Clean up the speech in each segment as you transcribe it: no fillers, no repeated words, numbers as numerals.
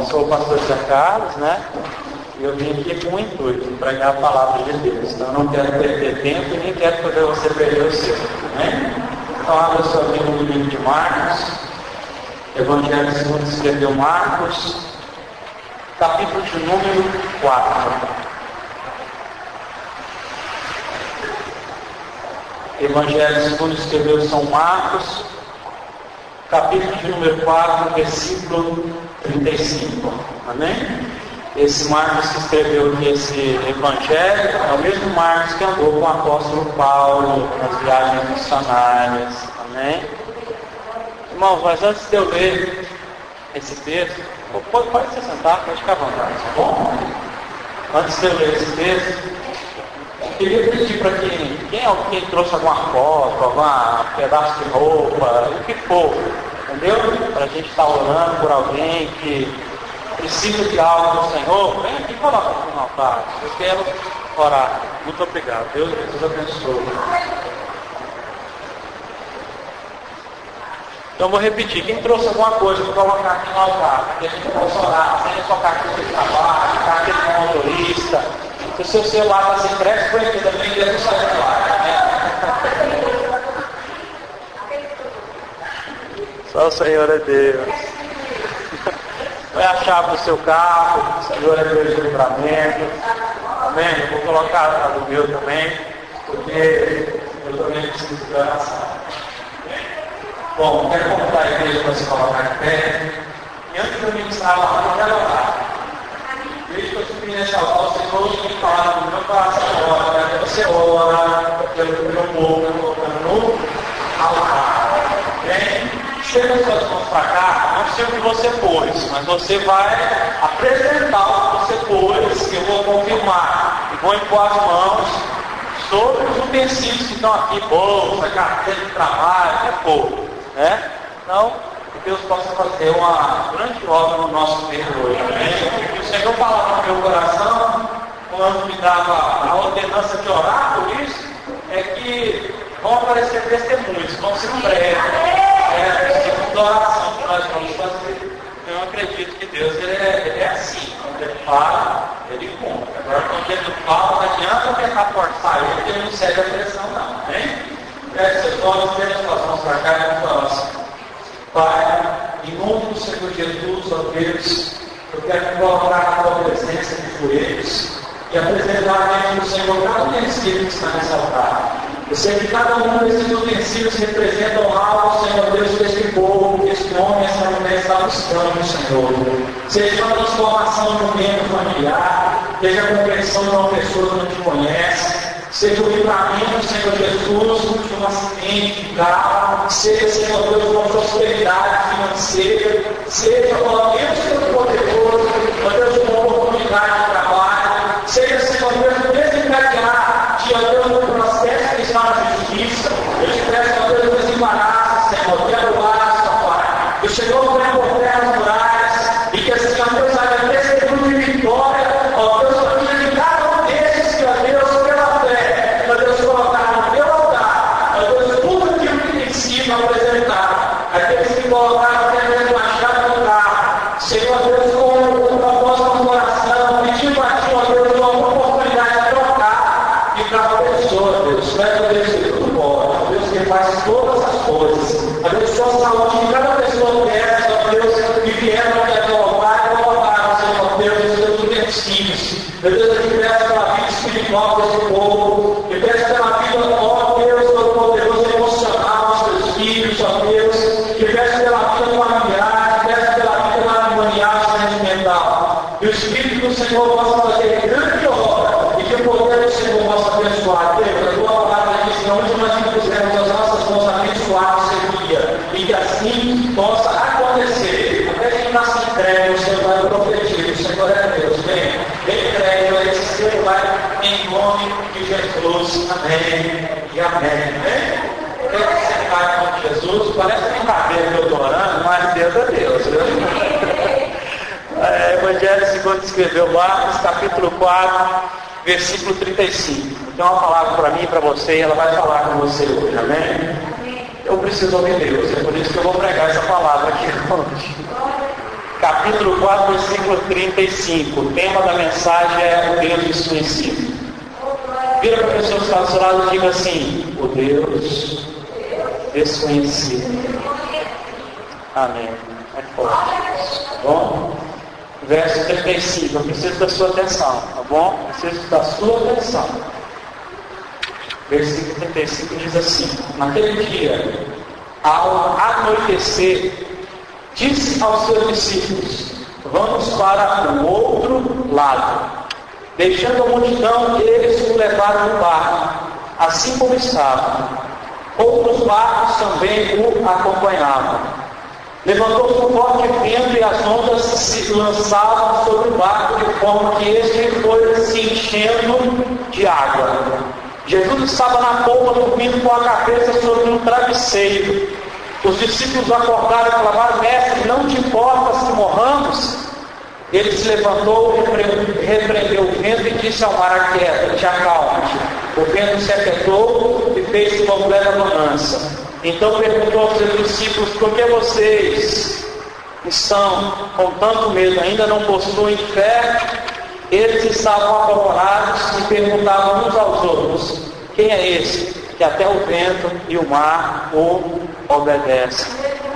eu sou o pastor Zé Carlos, né? E eu vim aqui com o intuito de pregar a palavra de Deus. Então eu não quero perder tempo e nem quero fazer você perder o seu, né? Então abra sua Bíblia no livro de Marcos, Evangelho segundo escreveu Marcos, capítulo de número 4. Evangelho segundo escreveu São Marcos, capítulo de número 4, versículo 35. Amém? Esse Marcos que escreveu aqui esse evangelho é o mesmo Marcos que andou com o apóstolo Paulo nas viagens missionárias. Amém? Irmãos, mas antes de eu ler esse texto, pode se sentar, pode ficar à vontade, tá bom? Antes de eu ler esse texto, eu queria pedir para quem trouxe alguma foto, algum pedaço de roupa, o que for, entendeu? Para a gente estar orando por alguém que precisa de algo do Senhor, vem aqui e coloca aqui no altar. Eu quero orar. Muito obrigado. Deus abençoe. Então vou repetir. Quem trouxe alguma coisa para colocar aqui no altar, para que a gente possa orar, sem sua carteira de trabalho, carteira de motorista. Se o seu celular está sem crédito, põe aqui também, Deus não sai do ar. Só o Senhor é Deus. Põe a chave do seu carro, o Senhor é Deus de livramento. Amém? Eu vou colocar a do meu também, porque eu também preciso de oração. Bom, quero convidar a igreja para se colocar de pé. E antes de eu ministrar lá, eu quero orar. Desde que eu subi nesse altar, o Senhor me fala no meu coração agora, né? Você ora pelo meu povo, colocando no altar. Amém? Chega as suas mãos para cá, não sei o que você pôs, mas você vai apresentar o que você pôs, que eu vou confirmar. E vou impor as mãos sobre os utensílios que estão aqui, bolsa, carteira de trabalho, o que for. Né? Então, que Deus possa fazer uma grande obra no nosso meio hoje. Amém? E o Senhor falava no meu coração, quando me dava a ordenança de orar por isso, é que vão aparecer testemunhos, vão ser breves. É a oração que nós vamos fazer. Eu acredito que Deus ele é assim. Quando Ele fala, Ele cumpre. Agora, quando Ele não fala, não adianta tentar forçar Ele, porque Ele não cede a pressão, não. Amém? Feche seus olhos, deixe suas mãos para cá e próximo. Pai, em nome do Senhor Jesus, ó Deus, eu quero me colocar na tua presença de joelhos e apresentar diante do Senhor cada utensílio que está nesse altar. Eu sei que cada um desses utensílios representam algo, Senhor Deus, desse povo, que esse homem, essa mulher está buscando, Senhor. Seja uma transformação de um membro familiar, seja a compreensão de uma pessoa que não te conhece, seja o livramento, Senhor Jesus, de um acidente de carro, seja, Senhor Deus, uma prosperidade financeira, seja, ó Deus, Senhor poderoso, ó Deus, uma oportunidade de trabalho, seja, Senhor Deus, desencadear, ó Deus, um processo que está na justiça. Eu te peço, ó Deus, desembaraça, Senhor, quero o Pai. O Senhor vai por terra as muralhas, e que assim, ó Deus, haja testemunho de vitória, ó Deus, a vida de cada um desses que, ó Deus, pela fé, ó Deus, colocaram no teu altar, ó Deus, tudo aquilo que tem sido apresentado, aqueles que colocaram até mesmo a chave do carro, Senhor Deus, com o propósito no coração, pedindo a ti, ó Deus, uma oportunidade de trocar e para a pessoa, Deus, leva Deus que tudo pode, Deus que faz todas as coisas, abençoa a saúde de cada pessoa dessa, ó Deus, que vieram até teu altar e colocaram, Senhor Deus, os seus utensílios. Meu Deus, eu te peço pela vida espiritual desse povo, eu peço pela vida, ó Deus, todo-poderoso, emocional dos teus filhos, ó Deus, eu peço pela vida familiar, eu peço pela vida matrimonial e sentimental. E o Espírito do Senhor possa fazer grande obra e que o poder do Senhor possa abençoar. Deus, a tua palavra diz que onde nós pusermos as nossas mãos abençoadas seria, e que assim possa acontecer. Até que nasça entregue, o Senhor vai profetizar, o Senhor é Deus. Vem entregue a esse ser vai em nome de Jesus. Amém e amém. Amém? Eu você vai em nome de Jesus, parece que não cabelo que eu estou orando, mas Deus é Deus. Evangelho segundo escreveu Marcos, capítulo 4, versículo 35. Tem uma palavra para mim e para você, e ela vai falar com você hoje, amém? Eu preciso ouvir Deus, é por isso que eu vou pregar essa palavra aqui hoje. capítulo 4, versículo 35. O tema da mensagem é o Deus desconhecido. Vira para a pessoa que está do seu lado e diga assim: o Deus desconhecido. Amém. É forte. Tá bom? Verso 35. Eu preciso da sua atenção. Tá bom? Preciso da sua atenção. Versículo 35 diz assim: naquele dia, ao anoitecer, disse aos seus discípulos: vamos para o outro lado. Deixando a multidão, eles o levaram no barco, assim como estava. Outros barcos também o acompanhavam. Levantou-se um forte vento e as ondas se lançavam sobre o barco, de forma que este foi se enchendo de água. Jesus estava na polpa, dormindo com a cabeça sobre um travesseiro. Os discípulos acordaram e clamaram: mestre, não te importa se morramos? Ele se levantou, repreendeu o vento e disse ao mar: aquieta-te, acalma-te. O vento se aquietou e fez uma completa bonança. Então perguntou aos seus discípulos: por que vocês estão com tanto medo? Ainda não possuem fé? Eles estavam apavorados e perguntavam uns aos outros: quem é esse que até o vento e o mar o obedecem?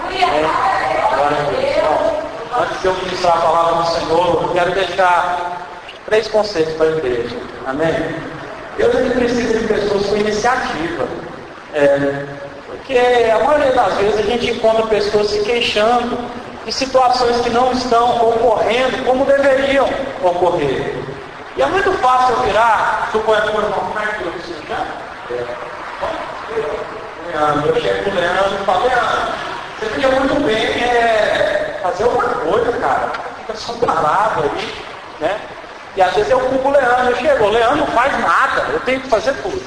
Glória a Deus. Antes de eu ministrar a palavra do Senhor, eu quero deixar 3 conceitos para a igreja. Amém? Deus precisa de pessoas com iniciativa. Porque a maioria das vezes a gente encontra pessoas se queixando de situações que não estão ocorrendo como deveriam ocorrer. E é muito fácil eu virar, suponho, por irmão, como é que você já? Eu chego com o Leandro e falo: Leandro, você podia muito bem fazer alguma coisa, cara. Fica só parado aí, né? E às vezes eu culpo o Leandro. Eu chego: o Leandro não faz nada, eu tenho que fazer tudo.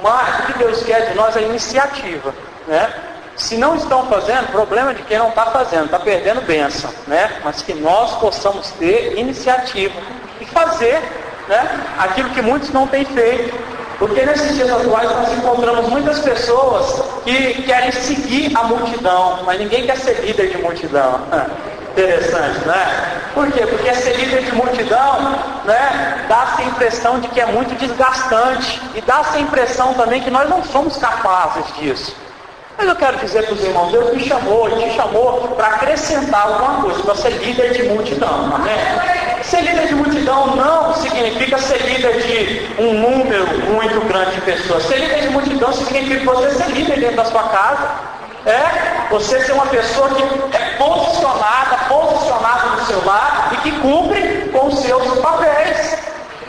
Mas o que Deus quer de nós é iniciativa, né? Se não estão fazendo, problema de quem não está fazendo, está perdendo bênção, né? Mas que nós possamos ter iniciativa e fazer, né, aquilo que muitos não têm feito. Porque nesses dias atuais nós encontramos muitas pessoas que querem seguir a multidão, mas ninguém quer ser líder de multidão. Interessante, né? Por quê? Porque ser líder de multidão, né, dá-se a impressão de que é muito desgastante, e dá-se a impressão também que nós não somos capazes disso. Mas eu quero dizer para os irmãos: Deus me chamou e te chamou para acrescentar alguma coisa, para ser líder de multidão, amém? Ser líder de multidão não significa ser líder de um número muito grande de pessoas. Ser líder de multidão significa você ser líder dentro da sua casa. Você ser uma pessoa que é posicionada no seu lar e que cumpre com os seus papéis.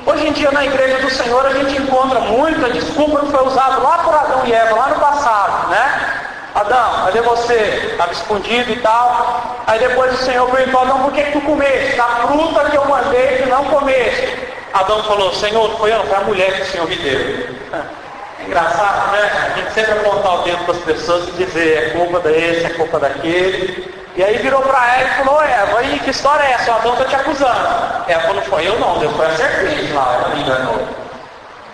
Hoje em dia na igreja do Senhor a gente encontra muito a desculpa que foi usada lá por Adão e Eva, lá no passado, né? Adão, cadê você? Estava escondido e tal. Aí depois o Senhor perguntou: Adão, por que tu comeste? Da fruta que eu mandei que não comeste. Adão falou: Senhor, foi a mulher que o Senhor me deu. É engraçado, né? A gente sempre apontar o dedo para as pessoas e dizer: é culpa desse, é culpa daquele. E aí virou para ela e falou: Eva, e que história é essa? O Adão está te acusando. Ela falou: foi eu não, Deus, foi a serpente lá, ela me enganou.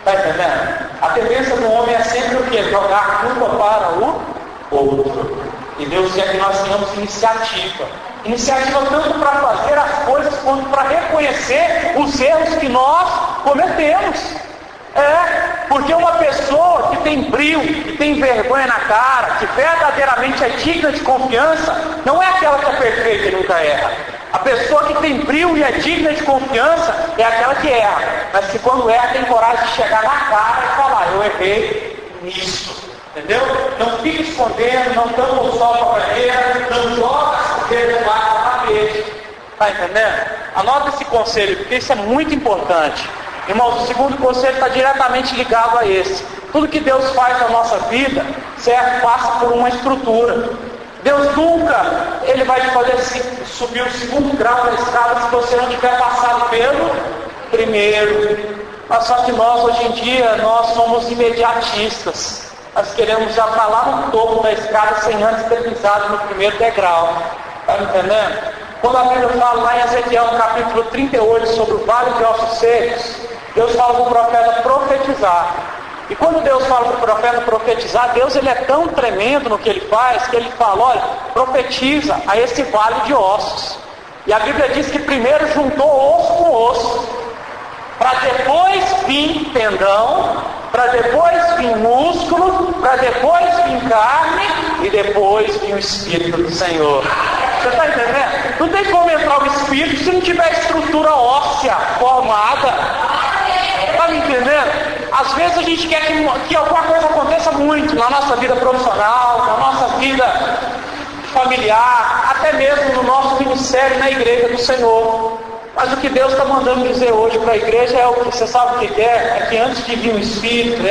Está entendendo? A tendência do homem é sempre o quê? Jogar a culpa para o outro. E Deus quer que nós tenhamos iniciativa. Iniciativa tanto para fazer as coisas quanto para reconhecer os erros que nós cometemos. Porque uma pessoa que tem brio, que tem vergonha na cara, que verdadeiramente é digna de confiança, não é aquela que é perfeita e nunca erra. A pessoa que tem brio e é digna de confiança é aquela que erra, mas que quando erra tem coragem de chegar na cara e falar: eu errei nisso. Entendeu? Não fique escondendo, não tampa o sol com a banheira, não joga as sujeiras debaixo da parede. Está entendendo? Anota esse conselho, porque isso é muito importante. Irmãos, o segundo conselho está diretamente ligado a esse. Tudo que Deus faz na nossa vida, certo, passa por uma estrutura. Deus nunca, Ele vai te fazer subir o segundo grau da escada se você não tiver passado pelo primeiro. Mas só que nós, hoje em dia, nós somos imediatistas. Nós queremos já estar lá no topo da escada sem antes ter pisado no primeiro degrau. Está entendendo? Quando a Bíblia fala lá em Ezequiel, no capítulo 38, sobre o vale de ossos secos, Deus fala para o profeta profetizar. E quando Deus fala para o profeta profetizar, Deus ele é tão tremendo no que ele faz, que ele fala: olha, profetiza a esse vale de ossos. E a Bíblia diz que primeiro juntou osso com osso, para depois vir tendão, para depois vir músculo, para depois vir carne e depois vir o Espírito do Senhor. Você está entendendo? Não tem como entrar o Espírito se não tiver estrutura óssea formada. Está me entendendo? Às vezes a gente quer que alguma coisa aconteça muito na nossa vida profissional, na nossa vida familiar, até mesmo no nosso ministério na igreja do Senhor. Mas o que Deus está mandando dizer hoje para a igreja é o que você sabe o que é? É que antes de vir o Espírito,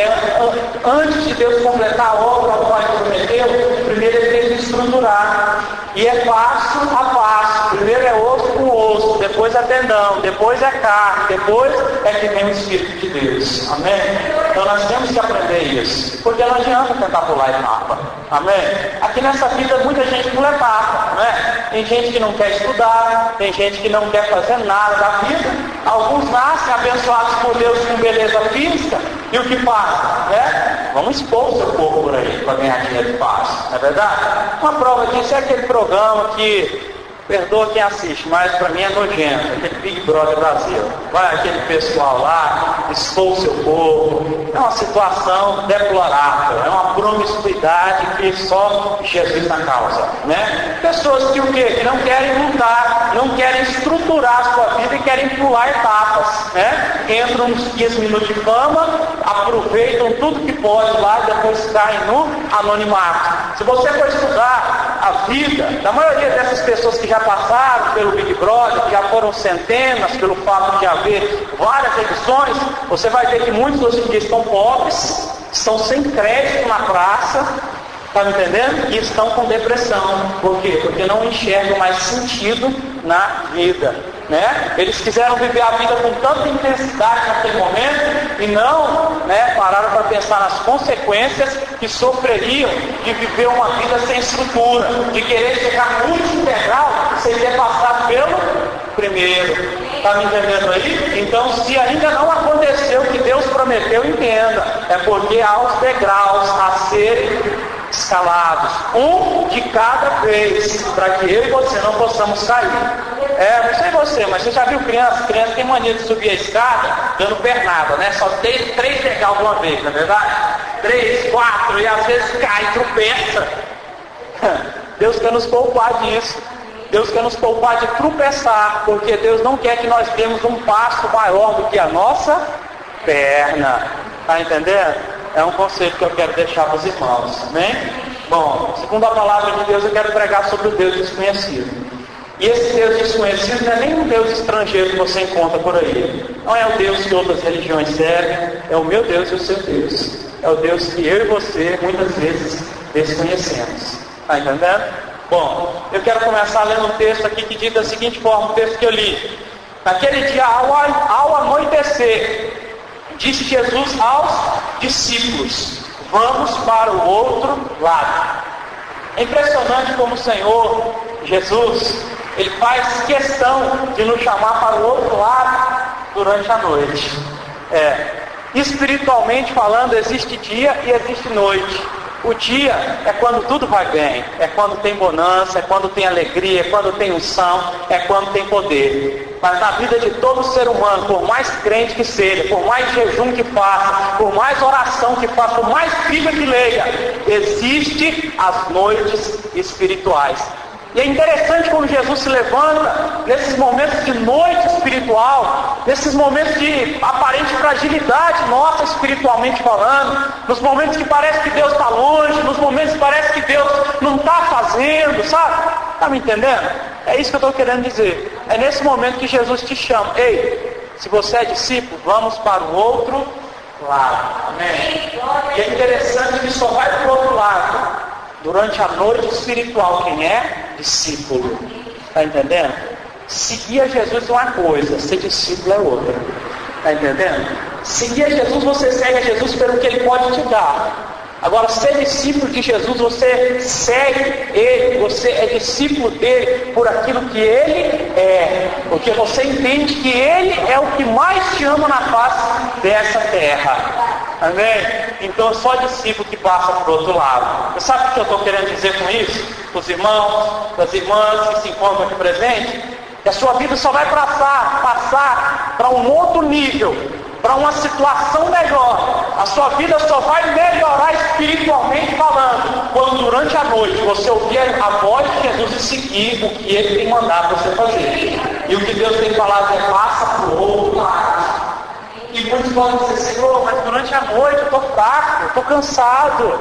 antes de Deus completar a obra a qual Ele prometeu, primeiro Ele tem que estruturar. E é passo a passo. Primeiro é osso com osso, depois é tendão, depois é carne, depois é que vem o Espírito de Deus. Amém? Então nós temos que aprender isso. Porque não adianta tentar pular etapa. Amém? Aqui nessa vida muita gente pula etapa, né? Tem gente que não quer estudar, tem gente que não quer fazer nada da vida. Alguns nascem abençoados por Deus com beleza física. E o que passa? Né? Vamos expor o seu corpo por aí para ganhar dinheiro fácil. Não é verdade? Uma prova disso é aquele programa que, perdoa quem assiste, mas para mim é nojento, aquele Big Brother Brasil. Vai aquele pessoal lá, expor o seu corpo. É uma situação deplorável, é uma promiscuidade que só Jesus na causa, né? Pessoas que o quê? Que não querem lutar, não querem estruturar a sua vida e querem pular etapas, né? Entram nos 15 minutos de fama, aproveitam tudo que pode lá e depois caem no anonimato. Se você for estudar a vida da maioria dessas pessoas que já passaram pelo Big Brother, que já foram centenas, pelo fato de haver várias edições, você vai ver que muitos hoje em dia estão pobres, estão sem crédito na praça, está me entendendo? E estão com depressão. Por quê? Porque não enxergam mais sentido na vida. Né? Eles quiseram viver a vida com tanta intensidade naquele momento e não, né, pararam para pensar nas consequências que sofreriam de viver uma vida sem estrutura, de querer chegar no último degrau sem ter passado pelo primeiro. Está me entendendo aí? Então, se ainda não aconteceu o que Deus prometeu, entenda. É porque há os degraus a serem escalados, um de cada vez, para que eu e você não possamos cair. Não sei você, mas você já viu criança? Criança tem mania de subir a escada dando pernada, né? Só tem 3 degraus de uma vez, não é verdade? 3, 4, e às vezes cai, tropeça. Deus quer nos poupar disso. Deus quer nos poupar de tropeçar, porque Deus não quer que nós demos um passo maior do que a nossa perna. Está entendendo? É um conceito que eu quero deixar para os irmãos. Amém? Bom, segundo a palavra de Deus, eu quero pregar sobre o Deus desconhecido. E esse Deus desconhecido não é nem um Deus estrangeiro que você encontra por aí. Não é o Deus que outras religiões servem, é o meu Deus e o seu Deus. É o Deus que eu e você muitas vezes desconhecemos. Está entendendo? Bom, eu quero começar lendo um texto aqui que diz da seguinte forma, o texto que eu li. Naquele dia, ao anoitecer, disse Jesus aos discípulos: vamos para o outro lado. É impressionante como o Senhor Jesus, Ele faz questão de nos chamar para o outro lado durante a noite. Espiritualmente falando, existe dia e existe noite. O dia é quando tudo vai bem, é quando tem bonança, é quando tem alegria, é quando tem unção, é quando tem poder. Mas na vida de todo ser humano, por mais crente que seja, por mais jejum que faça, por mais oração que faça, por mais Bíblia que leia, existe as noites espirituais. E é interessante como Jesus se levanta nesses momentos de noite espiritual, nesses momentos de aparente fragilidade nossa espiritualmente falando, nos momentos que parece que Deus está longe, nos momentos que parece que Deus não está fazendo, sabe? Está me entendendo? É isso que eu estou querendo dizer. É nesse momento que Jesus te chama. Ei, se você é discípulo, vamos para o outro lado. Amém? E é interessante que só vai para o outro lado durante a noite espiritual quem é discípulo. Está entendendo? Seguir a Jesus é uma coisa, ser discípulo é outra. Está entendendo? Seguir a Jesus, você segue a Jesus pelo que Ele pode te dar. Agora, ser discípulo de Jesus, você segue Ele, você é discípulo dEle por aquilo que Ele é. Porque você entende que Ele é o que mais te ama na face dessa terra. Amém? Então, só discípulo que passa para o outro lado. Você sabe o que eu estou querendo dizer com isso? Os irmãos, as irmãs que se encontram aqui presentes? que a sua vida só vai passar para um outro nível, para uma situação melhor. A sua vida só vai melhorar espiritualmente falando, quando durante a noite você ouvir a voz de Jesus e seguir o que Ele tem mandado você fazer. E o que Deus tem falado é: passa para o outro lado. E muitos podem dizer: Senhor, mas durante a noite eu estou fraco, eu estou cansado,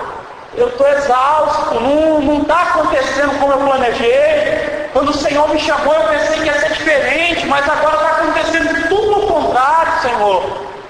eu estou exausto, não está acontecendo como eu planejei. Quando o Senhor me chamou, eu pensei que ia ser diferente, mas agora está acontecendo tudo o contrário, Senhor.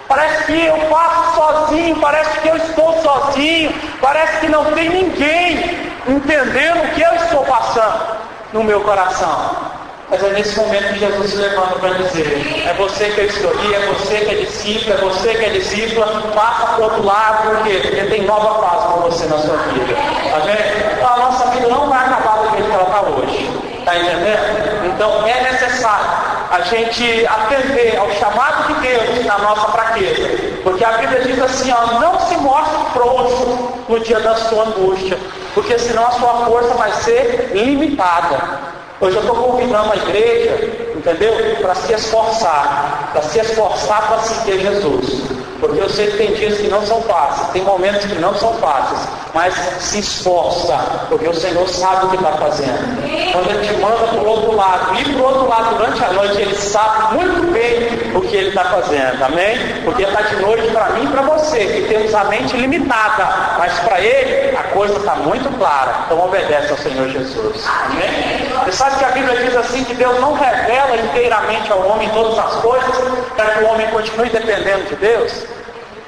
Parece que eu faço sozinho, parece que eu estou sozinho, parece que não tem ninguém entendendo o que eu estou passando no meu coração. Mas é nesse momento que Jesus se levanta para dizer: é você que eu escolhi, é você que é discípulo, é você que é discípula, passa para o outro lado, por quê? Porque tem nova fase para você na sua vida. Tá vendo? Então a nossa vida não vai acabar do jeito que ela está hoje. Está entendendo? Então é necessário a gente atender ao chamado de Deus na nossa fraqueza. Porque a Bíblia diz assim: ó, não se mostre frouxo no dia da sua angústia, porque senão a sua força vai ser limitada. Hoje eu estou convidando a igreja, entendeu? Para se esforçar para seguir Jesus. Porque eu sei que tem dias que não são fáceis, tem momentos que não são fáceis, mas se esforça, porque o Senhor sabe o que está fazendo. Quando Ele te manda para o outro lado, ir para o outro lado durante a noite, Ele sabe muito bem o que Ele está fazendo, amém? Porque está de noite para mim e para você, que temos a mente limitada, mas para Ele a coisa está muito clara. Então obedece ao Senhor Jesus, amém? Você sabe que a Bíblia diz assim, que Deus não revela inteiramente ao homem todas as coisas, para que o homem continue dependendo de Deus?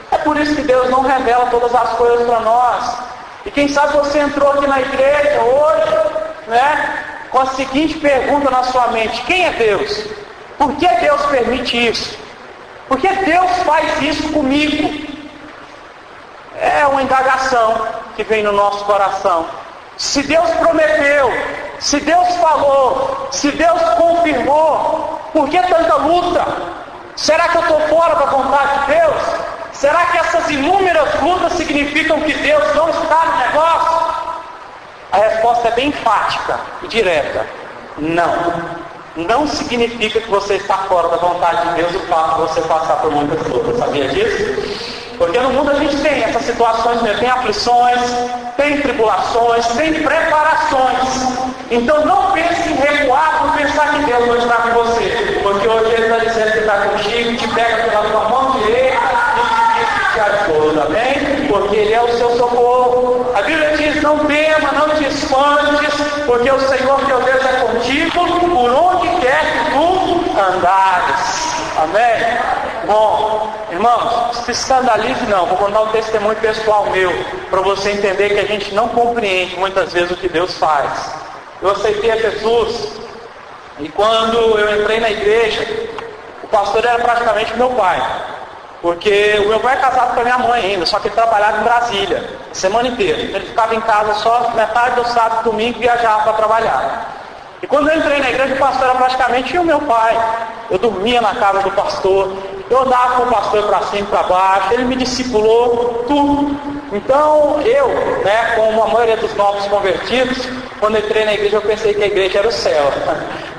É por isso que Deus não revela todas as coisas para nós. E quem sabe você entrou aqui na igreja hoje, né, com a seguinte pergunta na sua mente: quem é Deus? Por que Deus permite isso? Por que Deus faz isso comigo? É uma indagação que vem no nosso coração. Se Deus prometeu, se Deus falou, se Deus confirmou, por que tanta luta? Será que eu estou fora da vontade de Deus? Será que essas inúmeras lutas significam que Deus não está no negócio? A resposta é bem enfática e direta: não. Não significa que você está fora da vontade de Deus o fato de você passar por muitas lutas. Sabia disso? Porque no mundo a gente tem essas situações, né? Tem aflições, tem tribulações, tem preparações. Então não pense em recuar por pensar que Deus não está com você. Porque hoje Ele está dizendo que está contigo, te pega pela tua mão direita e te ajuda, amém? Porque Ele é o seu socorro. A Bíblia diz: não tema, não te espantes, porque o Senhor teu Deus é contigo por onde quer que tu andares. Amém? Bom, irmãos, se escandalize não, vou contar um testemunho pessoal meu, para você entender que a gente não compreende muitas vezes o que Deus faz. Eu aceitei a Jesus, e quando eu entrei na igreja, o pastor era praticamente meu pai, porque o meu pai é casado com a minha mãe ainda, só que ele trabalhava em Brasília, a semana inteira. Ele ficava em casa só metade do sábado e domingo e viajava para trabalhar. E quando eu entrei na igreja, o pastor era praticamente o meu pai. Eu dormia na casa do pastor, eu andava com o pastor para cima e para baixo, ele me discipulou, tudo. Então eu, né, como a maioria dos novos convertidos, quando entrei na igreja eu pensei que a igreja era o céu.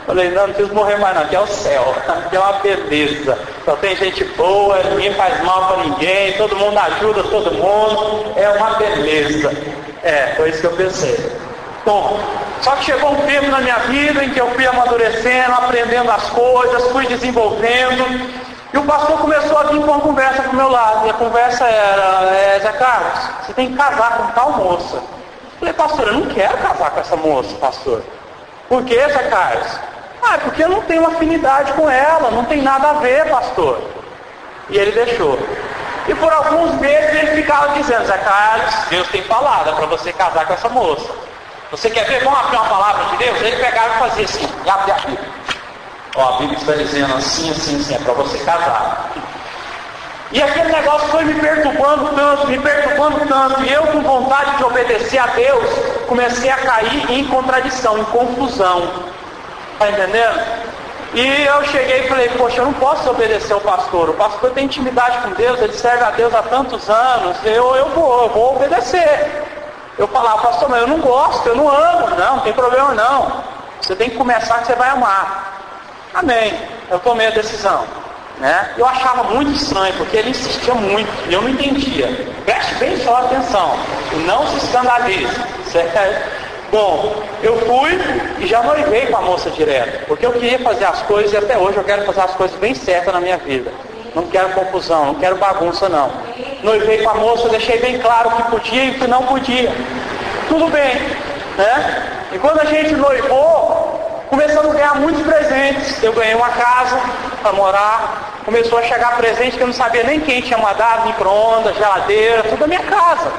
Falei: não preciso morrer mais não, aqui é o céu, aqui é uma beleza. Só tem gente boa, ninguém faz mal para ninguém, todo mundo ajuda todo mundo, é uma beleza. Foi isso que eu pensei. Bom, só que chegou um tempo na minha vida em que eu fui amadurecendo, aprendendo as coisas, fui desenvolvendo, e o pastor começou a vir com uma conversa para o meu lado, e a conversa era: Zé Carlos, você tem que casar com tal moça. Eu falei: pastor, eu não quero casar com essa moça, pastor. Por que, Zé Carlos? Porque eu não tenho afinidade com ela, não tem nada a ver, pastor. E ele deixou. E por alguns meses ele ficava dizendo: Zé Carlos, Deus tem falado, é para você casar com essa moça. Você quer ver? Vamos abrir uma palavra de Deus? Ele pegava e fazia assim, e abre a Bíblia. A Bíblia está dizendo assim, assim, assim, é para você casar. E aquele negócio foi me perturbando tanto, e eu com vontade de obedecer a Deus, comecei a cair em contradição, em confusão. Está entendendo? E eu cheguei e falei: poxa, eu não posso obedecer ao pastor. O pastor tem intimidade com Deus, ele serve a Deus há tantos anos, eu vou obedecer. Eu falava: pastor, mas eu não gosto, eu não amo. Não tem problema não. Você tem que começar que você vai amar. Amém. Eu tomei a decisão. Né? Eu achava muito estranho, porque ele insistia muito, e eu não entendia. Preste bem só atenção, e não se escandalize, certo? Bom, eu fui e já noivei com a moça direto, porque eu queria fazer as coisas, e até hoje eu quero fazer as coisas bem certas na minha vida. Não quero confusão, não quero bagunça não. Noivei com a moça, deixei bem claro o que podia e o que não podia. Tudo bem, né? E quando a gente noivou, começamos a ganhar muitos presentes. Eu ganhei uma casa para morar, começou a chegar presente que eu não sabia nem quem tinha mandado, micro-ondas, geladeira, tudo da minha casa.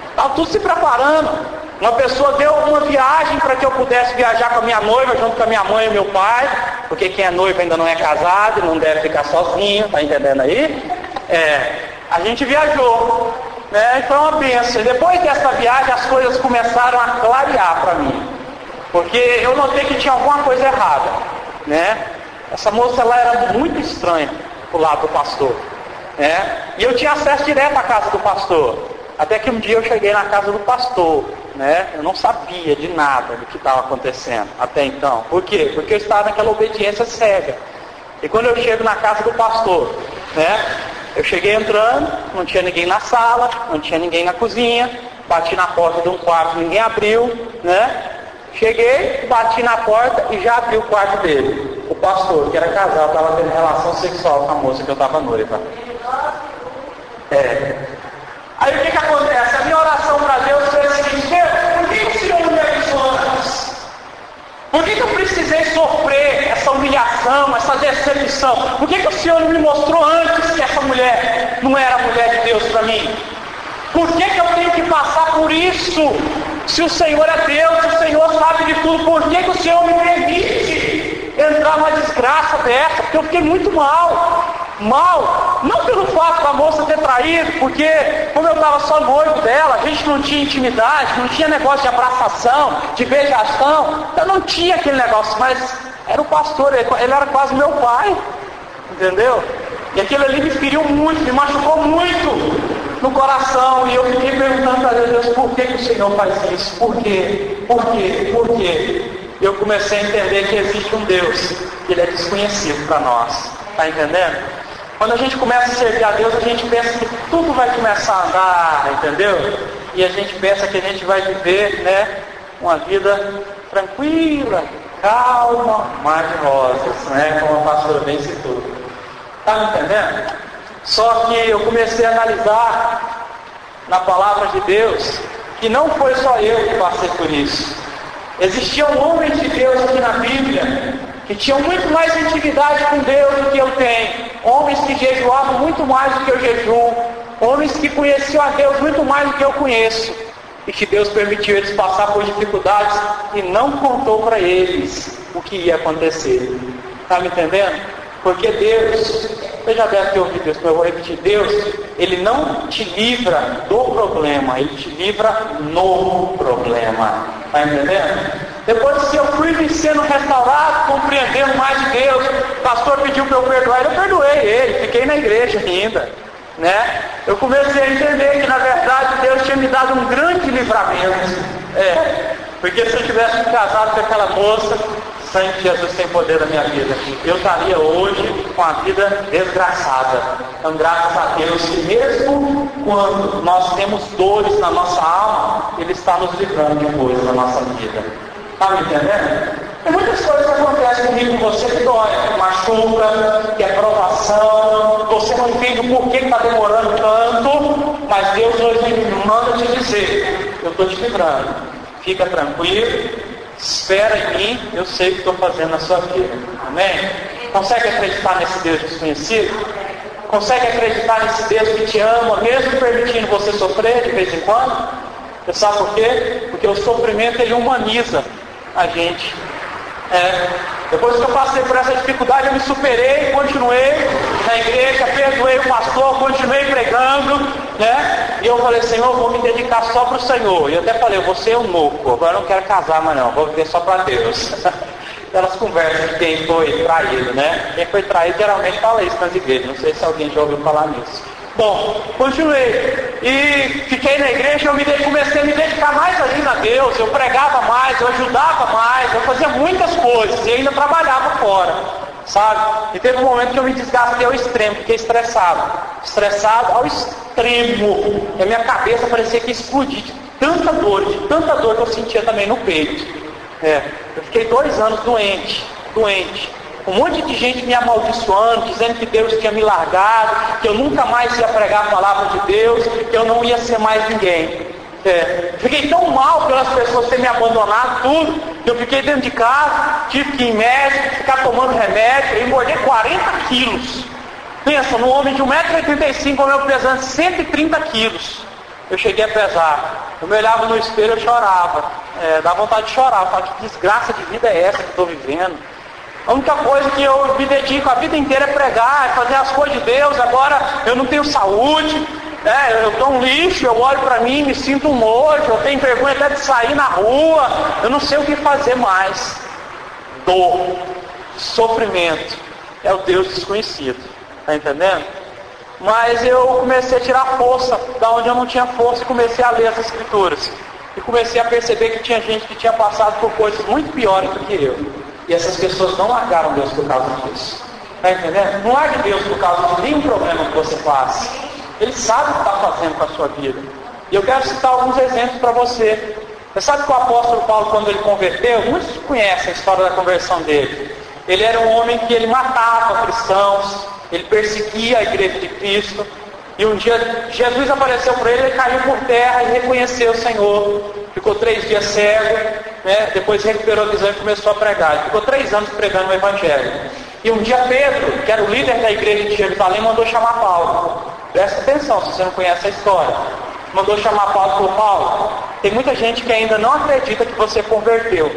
Estava tudo se preparando. Uma pessoa deu uma viagem para que eu pudesse viajar com a minha noiva, junto com a minha mãe e meu pai, porque quem é noivo ainda não é casado e não deve ficar sozinho, tá entendendo aí? A gente viajou, né? E foi uma bênção. E depois dessa viagem as coisas começaram a clarear para mim, porque eu notei que tinha alguma coisa errada, né? Essa moça, ela era muito estranha pro lado do pastor, né? E eu tinha acesso direto à casa do pastor. Até que um dia eu cheguei na casa do pastor, né? Eu não sabia de nada do que estava acontecendo até então. Por quê? Porque eu estava naquela obediência cega. E quando eu chego na casa do pastor, né? Eu cheguei entrando, não tinha ninguém na sala, não tinha ninguém na cozinha, bati na porta de um quarto, ninguém abriu, né? Cheguei, bati na porta e já abri o quarto dele. O pastor, que era casado, estava tendo relação sexual com a moça que eu estava noiva. Aí o que acontece? A minha oração para Deus foi a seguinte: Deus, por que o Senhor não me abençoou antes? Por que eu precisei sofrer essa humilhação, essa decepção? Por que o Senhor não me mostrou antes que essa mulher não era a mulher de Deus para mim? Por que eu tenho que passar por isso? Se o Senhor é Deus, se o Senhor sabe de tudo, por que o Senhor me permite entrar numa desgraça dessa? Porque eu fiquei muito mal, não pelo fato da moça ter traído, porque como eu estava só noivo dela, a gente não tinha intimidade, não tinha negócio de abraçação, de beijação, eu não tinha aquele negócio, mas era o pastor, ele era quase meu pai, entendeu? E aquilo ali me feriu muito, me machucou muito no coração, e eu fiquei perguntando para Deus: por que o Senhor faz isso? Por quê? Por quê? Por quê? E eu comecei a entender que existe um Deus, que Ele é desconhecido para nós, está entendendo? Quando a gente começa a servir a Deus, a gente pensa que tudo vai começar a andar, entendeu? E a gente pensa que a gente vai viver, né, uma vida tranquila, calma, mar de rosas, né, como a pastora bem citou. Está me entendendo? Só que eu comecei a analisar na palavra de Deus que não foi só eu que passei por isso. Existiam homens de Deus aqui na Bíblia que tinham muito mais intimidade com Deus do que eu tenho. Homens que jejuavam muito mais do que eu jejuo. Homens que conheciam a Deus muito mais do que eu conheço. E que Deus permitiu eles passar por dificuldades e não contou para eles o que ia acontecer. Está me entendendo? Porque Deus, você já deve ter ouvido isso, mas eu vou repetir: Deus, Ele não te livra do problema, Ele te livra no problema. Está entendendo? Depois que eu fui me sendo restaurado, compreendendo mais de Deus, o pastor pediu para eu perdoar, eu perdoei ele, fiquei na igreja ainda, né? Eu comecei a entender que na verdade Deus tinha me dado um grande livramento, porque se eu tivesse me casado com aquela moça, sangue de Jesus tem poder na minha vida, eu estaria hoje com a vida desgraçada. Então, graças a Deus, que mesmo quando nós temos dores na nossa alma, Ele está nos livrando de coisas na nossa vida. Está me entendendo? Tem muitas coisas que acontecem comigo com você que dói, que machuca, que é provação, você não entende o porquê que está demorando tanto, mas Deus hoje manda te dizer: eu estou te livrando, fica tranquilo, espera em mim, eu sei o que estou fazendo na sua vida. Amém? Consegue acreditar nesse Deus desconhecido? Consegue acreditar nesse Deus que te ama, mesmo permitindo você sofrer de vez em quando? Você sabe por quê? Porque o sofrimento, ele humaniza a gente. Depois que eu passei por essa dificuldade, eu me superei, continuei na igreja, perdoei o pastor, continuei pregando, né? E eu falei: Senhor, eu vou me dedicar só para o Senhor. E eu até falei: eu vou ser eunuco, agora eu não quero casar mais não, vou viver só para Deus. Aquelas conversas de quem foi traído, né? Quem foi traído geralmente fala isso nas igrejas, não sei se alguém já ouviu falar nisso. Bom, continuei e fiquei na igreja, comecei a me dedicar mais ainda a Deus, eu pregava mais, eu ajudava mais, eu fazia muitas coisas e ainda trabalhava fora, sabe? E teve um momento que eu me desgastei ao extremo, fiquei estressado ao extremo, e a minha cabeça parecia que ia explodir de tanta dor que eu sentia também no peito. Eu fiquei 2 anos doente, um monte de gente me amaldiçoando, dizendo que Deus tinha me largado, que eu nunca mais ia pregar a palavra de Deus, que eu não ia ser mais ninguém. Fiquei tão mal pelas pessoas terem me abandonado tudo, que eu fiquei dentro de casa, tive que ir em médico, ficar tomando remédio, eu engordei 40 quilos. Pensa, num homem de 1,85 m, eu pesando 130 quilos. Eu cheguei a pesar. Eu me olhava no espelho, eu chorava. Dá vontade de chorar. Eu falava, que desgraça de vida é essa que estou vivendo? A única coisa que eu me dedico a vida inteira é pregar, é fazer as coisas de Deus. Agora eu não tenho saúde, eu estou um lixo, eu olho para mim, me sinto um nojo, eu tenho vergonha até de sair na rua, eu não sei o que fazer mais. Dor, sofrimento, é o Deus desconhecido, está entendendo? Mas eu comecei a tirar força da onde eu não tinha força e comecei a ler as Escrituras. E comecei a perceber que tinha gente que tinha passado por coisas muito piores do que eu. E essas pessoas não largaram Deus por causa disso. Está entendendo? Não largue Deus por causa de nenhum problema que você passa. Ele sabe o que está fazendo com a sua vida. E eu quero citar alguns exemplos para você. Você sabe que o apóstolo Paulo, quando ele converteu, muitos conhecem a história da conversão dele. Ele era um homem que ele matava cristãos, ele perseguia a igreja de Cristo. E um dia Jesus apareceu para ele, ele caiu por terra e reconheceu o Senhor. Ficou 3 dias cego, depois recuperou a visão e começou a pregar. Ele ficou 3 anos pregando o Evangelho. E um dia Pedro, que era o líder da igreja de Jerusalém, mandou chamar Paulo. Presta atenção, se você não conhece a história. Mandou chamar Paulo e falou, Paulo, tem muita gente que ainda não acredita que você converteu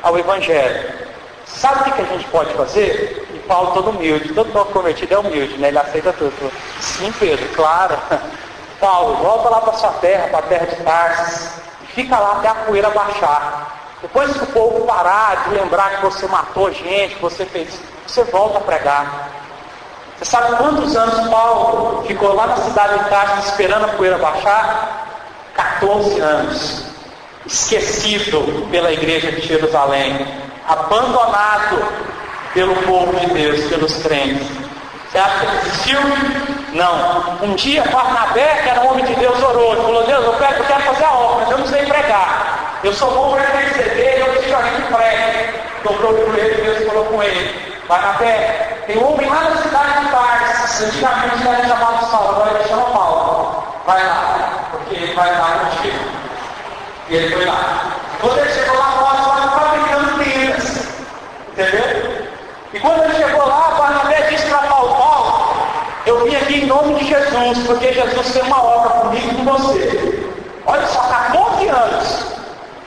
ao Evangelho. Sabe o que a gente pode fazer? E Paulo todo humilde, todo novo convertido é humilde, né? Ele aceita tudo. Sim, Pedro, claro. Paulo, volta lá para sua terra, para a terra de Tarsis, e fica lá até a poeira baixar. Depois que o povo parar de lembrar que você matou gente, que você fez isso, você volta a pregar. Você sabe quantos anos Paulo ficou lá na cidade de Tarsis esperando a poeira baixar? 14 anos. Esquecido pela igreja de Jerusalém. Abandonado pelo povo de Deus, pelos crentes. Você acha que ele desistiu? Não. Um dia Barnabé, que era um homem de Deus, orou e falou, Deus, eu quero fazer a obra, mas eu não sei pregar. Eu sou bom para receber, eu preciso alguém que pregue. Dobrou o joelho e Deus falou com ele, Barnabé, tem um homem lá na cidade de Tarsis, antigamente era chamado Saulo, agora ele chama Paulo. Vai lá, porque ele vai lá contigo. E ele foi lá. Quando ele chegou lá, Paulo estava fabricando tendas. Entendeu? E quando ele chegou lá, Barnabé disse para Paulo, eu vim aqui em nome de Jesus, porque Jesus fez uma obra comigo e com você. Olha só, 14 anos.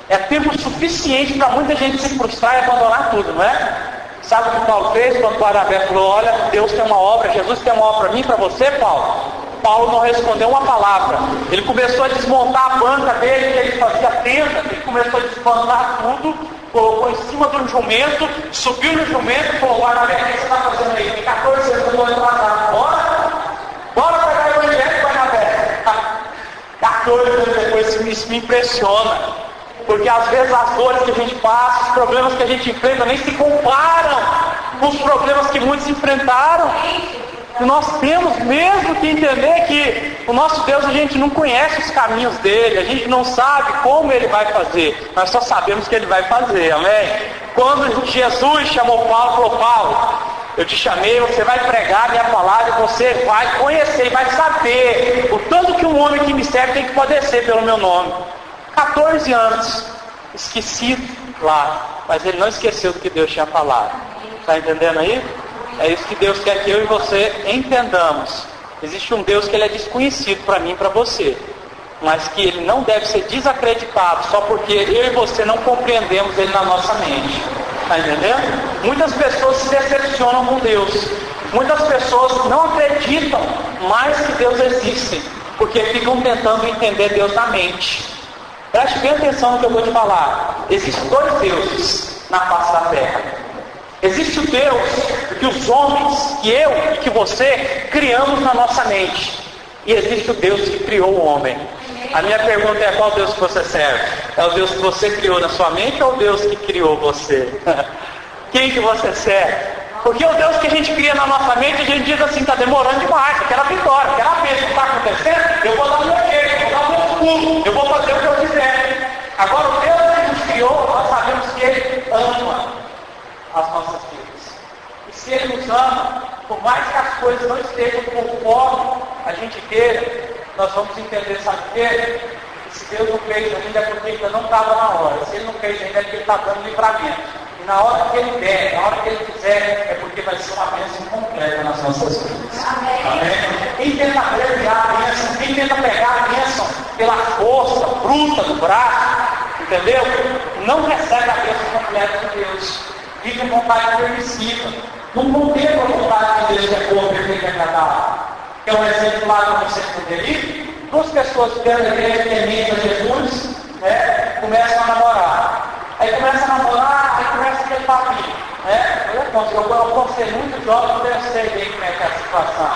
É tempo suficiente para muita gente se frustrar e abandonar tudo, não é? Sabe o que Paulo fez quando Barnabé falou, olha, Deus tem uma obra, Jesus tem uma obra para mim, para você, Paulo? Paulo não respondeu uma palavra. Ele começou a desmontar a banca dele, que ele fazia tenda, ele começou a desmontar tudo, colocou em cima de um jumento, subiu no jumento e falou, Barnabé, o que você está fazendo aí? Tem 14 anos que eu estou atrasado. Bora pegar o evangelho, Barnabé. 14 anos depois, isso me impressiona. Porque às vezes as dores que a gente passa, os problemas que a gente enfrenta, nem se comparam com os problemas que muitos enfrentaram. E nós temos mesmo que entender que o nosso Deus, a gente não conhece os caminhos dele, a gente não sabe como ele vai fazer, nós só sabemos que ele vai fazer, amém? Quando Jesus chamou Paulo, falou, Paulo, eu te chamei, você vai pregar a minha palavra, você vai conhecer, vai saber o tanto que um homem que me serve tem que padecer pelo meu nome. 14 anos, esquecido lá, mas ele não esqueceu do que Deus tinha falado. Está entendendo aí? É isso que Deus quer que eu e você entendamos. Existe um Deus que ele é desconhecido para mim e para você, mas que ele não deve ser desacreditado só porque eu e você não compreendemos ele na nossa mente. Está entendendo? Muitas pessoas se decepcionam com Deus. Muitas pessoas não acreditam mais que Deus existe, porque ficam tentando entender Deus na mente. Preste bem atenção no que eu vou te falar. Existem 2 deuses na face da terra. Existe o Deus que os homens, que eu e que você, criamos na nossa mente. E existe o Deus que criou o homem. A minha pergunta é, qual Deus que você serve? É o Deus que você criou na sua mente ou o Deus que criou você? Quem que você serve? Porque o Deus que a gente cria na nossa mente, a gente diz assim, está demorando demais, eu quero a vitória, eu quero a bênção, não está acontecendo, eu vou dar o meu jeito, eu vou dar o meu pulo, eu vou fazer o que eu quiser. Agora, o Deus que nos criou, nós sabemos que Ele ama as nossas vidas. E se Ele nos ama, por mais que as coisas não estejam conforme a gente queira, nós vamos entender, sabe o quê? E se Deus não fez ainda é porque ainda não estava na hora. Se Ele não fez ainda é porque Ele está dando livramento. E na hora que Ele der, na hora que Ele quiser, é porque vai ser uma bênção completa nas nossas vidas. Amém? Quem tenta abreviar a bênção, quem tenta pegar a bênção pela força bruta do braço, entendeu? Não recebe a bênção completa de Deus. Vive com vontade permissiva. Não contempla a vontade de Deus que é boa, perfeita e agradável. Que é um exemplo lá do você poderia. Duas pessoas que eram tementes a Jesus, né, começam a namorar. Aí começa a namorar, aí começa aquele papinho. Né? Eu conheci muito jovem, eu sei bem como é que é a situação.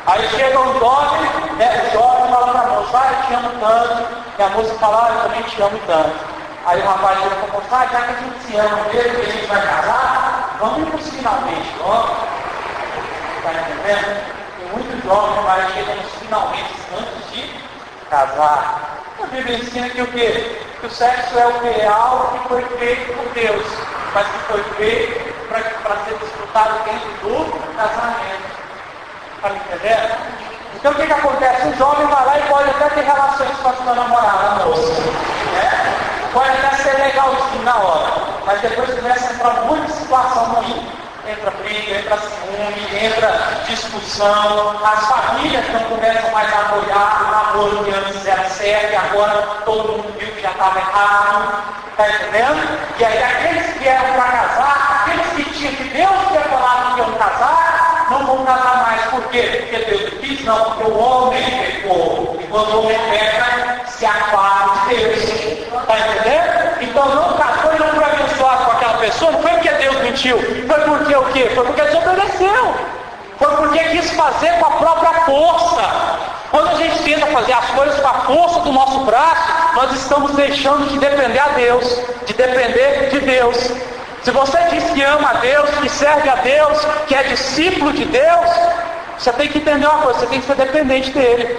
Aí chega um jovem, né, o jovem fala para a moça, eu te amo tanto. E a moça fala, eu também te amo tanto. Aí o rapaz chega para a moça, já que a gente se ama mesmo, que a gente vai casar, vamos ir para os finalmente, ó. Está entendendo? Tem muito jovem que chega nos finalmente antes de casar. A Bíblia ensina que o quê? Que o sexo é o que? É algo que foi feito por Deus, mas que foi feito para ser disputado dentro do casamento. Está me entendendo? Então o que acontece? O jovem vai lá e pode até ter relações com a sua namorada, a moça. Né? Pode até ser legalzinho na hora, mas depois começa a entrar muita situação ruim. Entra briga, entra ciúme, entra discussão, as famílias não começam mais a apoiar o namoro que antes era certo e agora todo mundo viu que já estava errado, está entendendo? E aí aqueles que eram para casar, aqueles que tinham que Deus tinha falado que iam casar, não vão casar mais. Por quê? Porque Deus quis? Não, porque o homem pecou. E quando o homem peca, se afasta de Deus. Está entendendo? Então não casou e não foi abençoado com aquela pessoa, não foi porque Deus mentiu, foi porque o quê? Foi porque desobedeceu. Foi porque quis fazer com a própria força. Quando a gente tenta fazer as coisas com a força do nosso braço, nós estamos deixando de depender a Deus, de depender de Deus. Se você diz que ama a Deus, que serve a Deus, que é discípulo de Deus, você tem que entender uma coisa, você tem que ser dependente dele.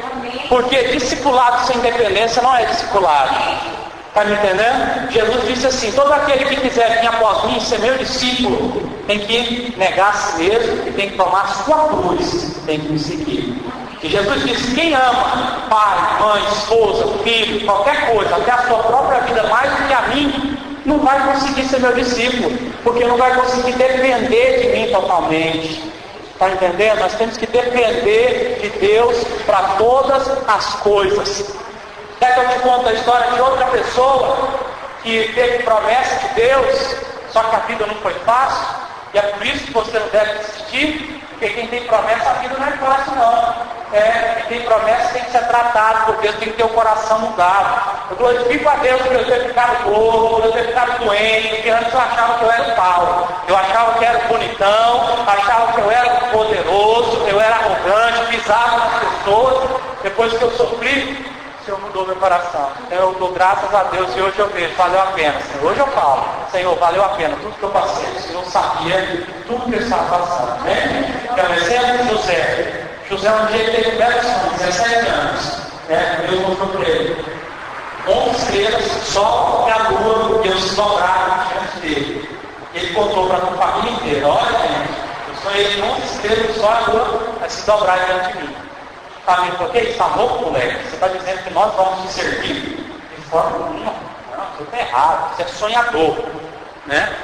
Porque discipulado sem dependência não é discipulado. Está me entendendo? Jesus disse assim, todo aquele que quiser vir após mim, ser meu discípulo, tem que negar a si mesmo e tem que tomar a sua cruz, tem que me seguir. E Jesus disse, quem ama pai, mãe, esposa, filho, qualquer coisa, até a sua própria vida mais do que a mim, não vai conseguir ser meu discípulo, porque não vai conseguir depender de mim totalmente. Está entendendo? Nós temos que depender de Deus para todas as coisas. Quer que eu te conte a história de outra pessoa que teve promessa de Deus, só que a vida não foi fácil, e é por isso que você não deve desistir, porque quem tem promessa, a vida não é fácil não. Quem tem promessa tem que ser tratado por Deus, tem que ter o coração mudado. Eu glorifico a Deus por eu ter ficado gordo, por eu ter ficado doente, porque antes eu achava que eu era o Paulo. Eu achava que eu era bonitão, achava que eu era poderoso, eu era arrogante, pisava nas pessoas. Depois que eu sofri, o Senhor mudou meu coração. Então eu dou graças a Deus e hoje eu vejo, valeu a pena. Senhor, hoje eu falo, Senhor, valeu a pena tudo que eu passei. O Senhor sabia tudo que eu estava passando. Né? Então, exemplo de José. José um dia teve um belo sonho, 17 anos. Deus mostrou para ele 11 estrelas, sol e a lua, Deus se dobraram diante dele. Ele contou para a família inteira, olha gente, eu sonhei 11 estrelas, sol e a lua vai se dobrar diante de mim. Família, por que está louco, moleque? Você está dizendo que nós vamos te servir de forma nenhuma? Não, você está errado, você é sonhador. Né?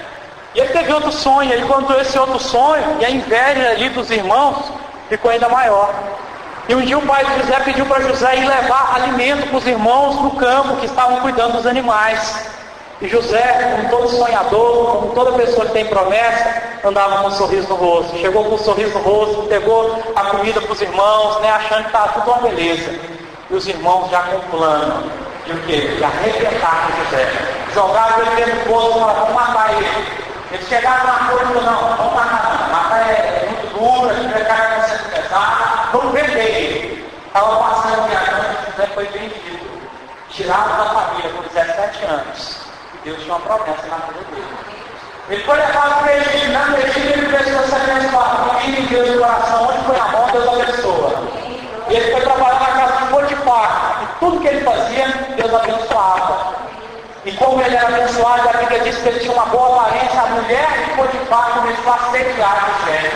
E ele teve outro sonho, ele contou esse outro sonho, e a inveja ali dos irmãos ficou ainda maior. E um dia o pai de José pediu para José ir levar alimento para os irmãos no campo que estavam cuidando dos animais. E José, como todo sonhador, como toda pessoa que tem promessa, andava com um sorriso no rosto. Chegou com um sorriso no rosto, pegou a comida para os irmãos, né, achando que estava tudo uma beleza. E os irmãos já com plano de o quê? De arrebentar com José. Jogaram ele dentro do poço e falaram, vamos matar ele. Eles chegaram na coisa e falaram, não, vamos matar não. Matar é muito duro, a gente vai ficar com essa pesada, vamos vender ele. Estava passando viajando, José foi vendido. Tirado da família com 17 anos. Deus tinha uma promessa na vida dele. Ele foi levado para o Egito, lá no Egito ele começou a se abençoar. Em Deus do coração, onde foi a mão, Deus abençoa. E ele foi trabalhar na casa de Potifar. E tudo que ele fazia, Deus abençoava. E como ele era abençoado, a Bíblia diz que ele tinha uma boa aparência. A mulher de Potifar começou a sediar José.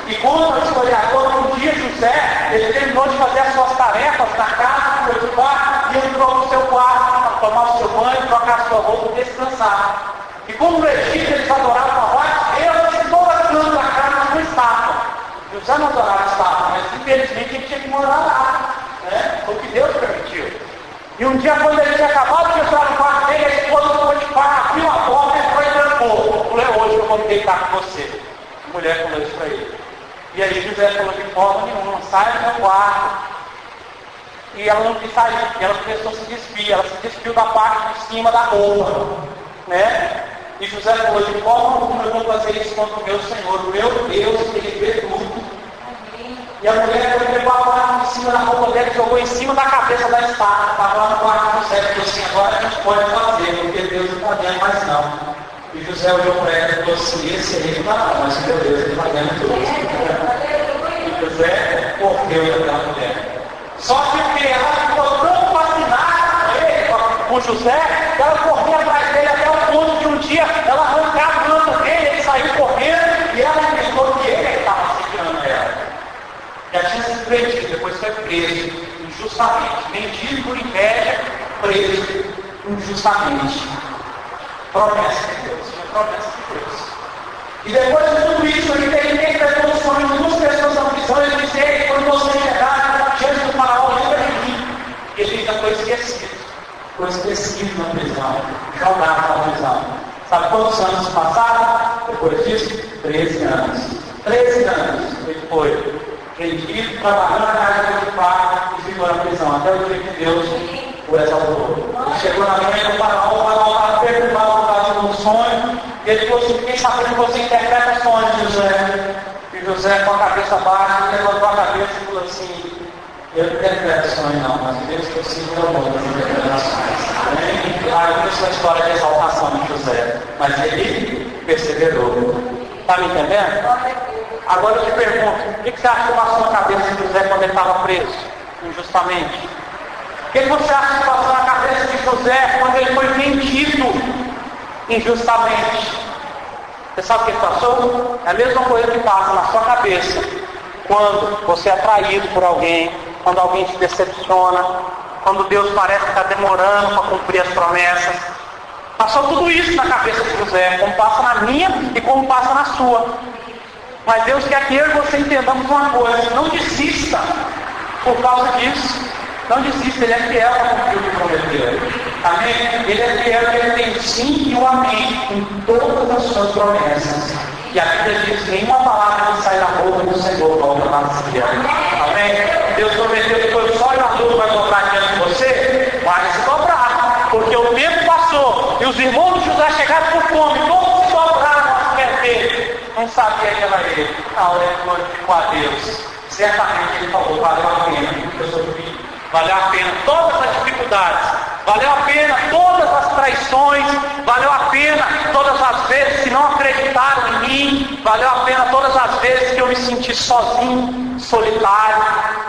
E conta o historiador que um dia José, ele terminou de fazer as suas tarefas na casa de Potifar e entrou no seu quarto para tomar o seu banho, trocar a sua roupa e descansar. E como no Egito eles adoravam a voz, Deus e toda a canto da casa não estavam. José não adorava estátua, mas infelizmente ele tinha que morar lá. Né? Foi o que Deus permitiu. E um dia, quando ele tinha acabado de entrar no quarto dele, a esposa do Potifar abriu a porta e foi e trancou. Falei, hoje eu vou deitar com você. A mulher falou isso para ele. E aí José falou, de forma nenhuma, sai do meu quarto. E ela não quis sair, e ela começou a se despir. Ela se despiu da parte de cima da roupa. Né? E José falou, de forma alguma eu vou fazer isso contra o meu Senhor, o meu Deus, que ele vê tudo. E a mulher pegou a parte de cima da roupa dela e jogou em cima da cabeça da espada. Estava lá no quarto do céu, e falou assim, agora a gente pode fazer, porque Deus não está vendo mais não. E José olhou para ela e falou assim, esse aí não está, mas meu Deus, ele está vendo tudo. E José correu daquela mulher. Só que ela ficou tão fascinada com José, que ela corria atrás dele até o ponto de um dia ela arrancar a manta dele, ele saiu correndo e ela inventou que ele estava segurando ela. Já tinha sido vendido, depois foi preso injustamente. Vendido por inveja, preso injustamente. Promessa de Deus, promessa de Deus. E depois de tudo isso, ele interpretou os sonhos de duas pessoas na prisão e disse, ei, quando você chegar diante do faraó, lembra de mim. E ele ainda foi esquecido. Foi esquecido na prisão, jogado na prisão. Sabe quantos anos passaram? Depois disso, 13 anos. 13 anos ele foi vendido, trabalhando na casa de Potifar e ficou na prisão, até o dia que Deus o exaltou. Ele chegou na frente do faraó, o faraó estava perguntado por causa do sonho, e ele falou assim, quem sabe que você interpreta sonhos, José? E José, com a cabeça baixa, levantou a cabeça e falou assim, eu não interpreto sonho não, mas Deus que eu sinto o amor das interpretações. Aí começou a história de exaltação de José, mas ele perseverou. Está me entendendo? Agora eu te pergunto, o que você acha que passou na cabeça de José quando ele estava preso, injustamente? O que você acha que passou na cabeça de José quando ele foi vendido injustamente? Você sabe o que passou? É a mesma coisa que passa na sua cabeça quando você é traído por alguém, quando alguém te decepciona, quando Deus parece estar demorando para cumprir as promessas. Passou tudo isso na cabeça de José, como passa na minha e como passa na sua. Mas Deus quer que eu e você entendamos uma coisa, não desista por causa disso. Não desista, Ele é fiel para cumprir o que prometeu. Amém? Ele é fiel, Ele tem sim e o amém em todas as suas promessas. E a Bíblia diz que nenhuma palavra que sai da boca do Senhor volta vazia. Amém? Deus prometeu que foi só e a luz vai dobrar diante de você, vai se dobrar. Porque o tempo passou e os irmãos de José chegaram por fome, todos se dobraram aos pés dele. Não sabia que era ele. Na hora ele glorificou a Deus. Certamente ele falou, valeu a pena, porque eu sou filho. Valeu a pena todas as dificuldades, valeu a pena todas as traições, valeu a pena todas as vezes que não acreditaram em mim, valeu a pena todas as vezes que eu me senti sozinho, solitário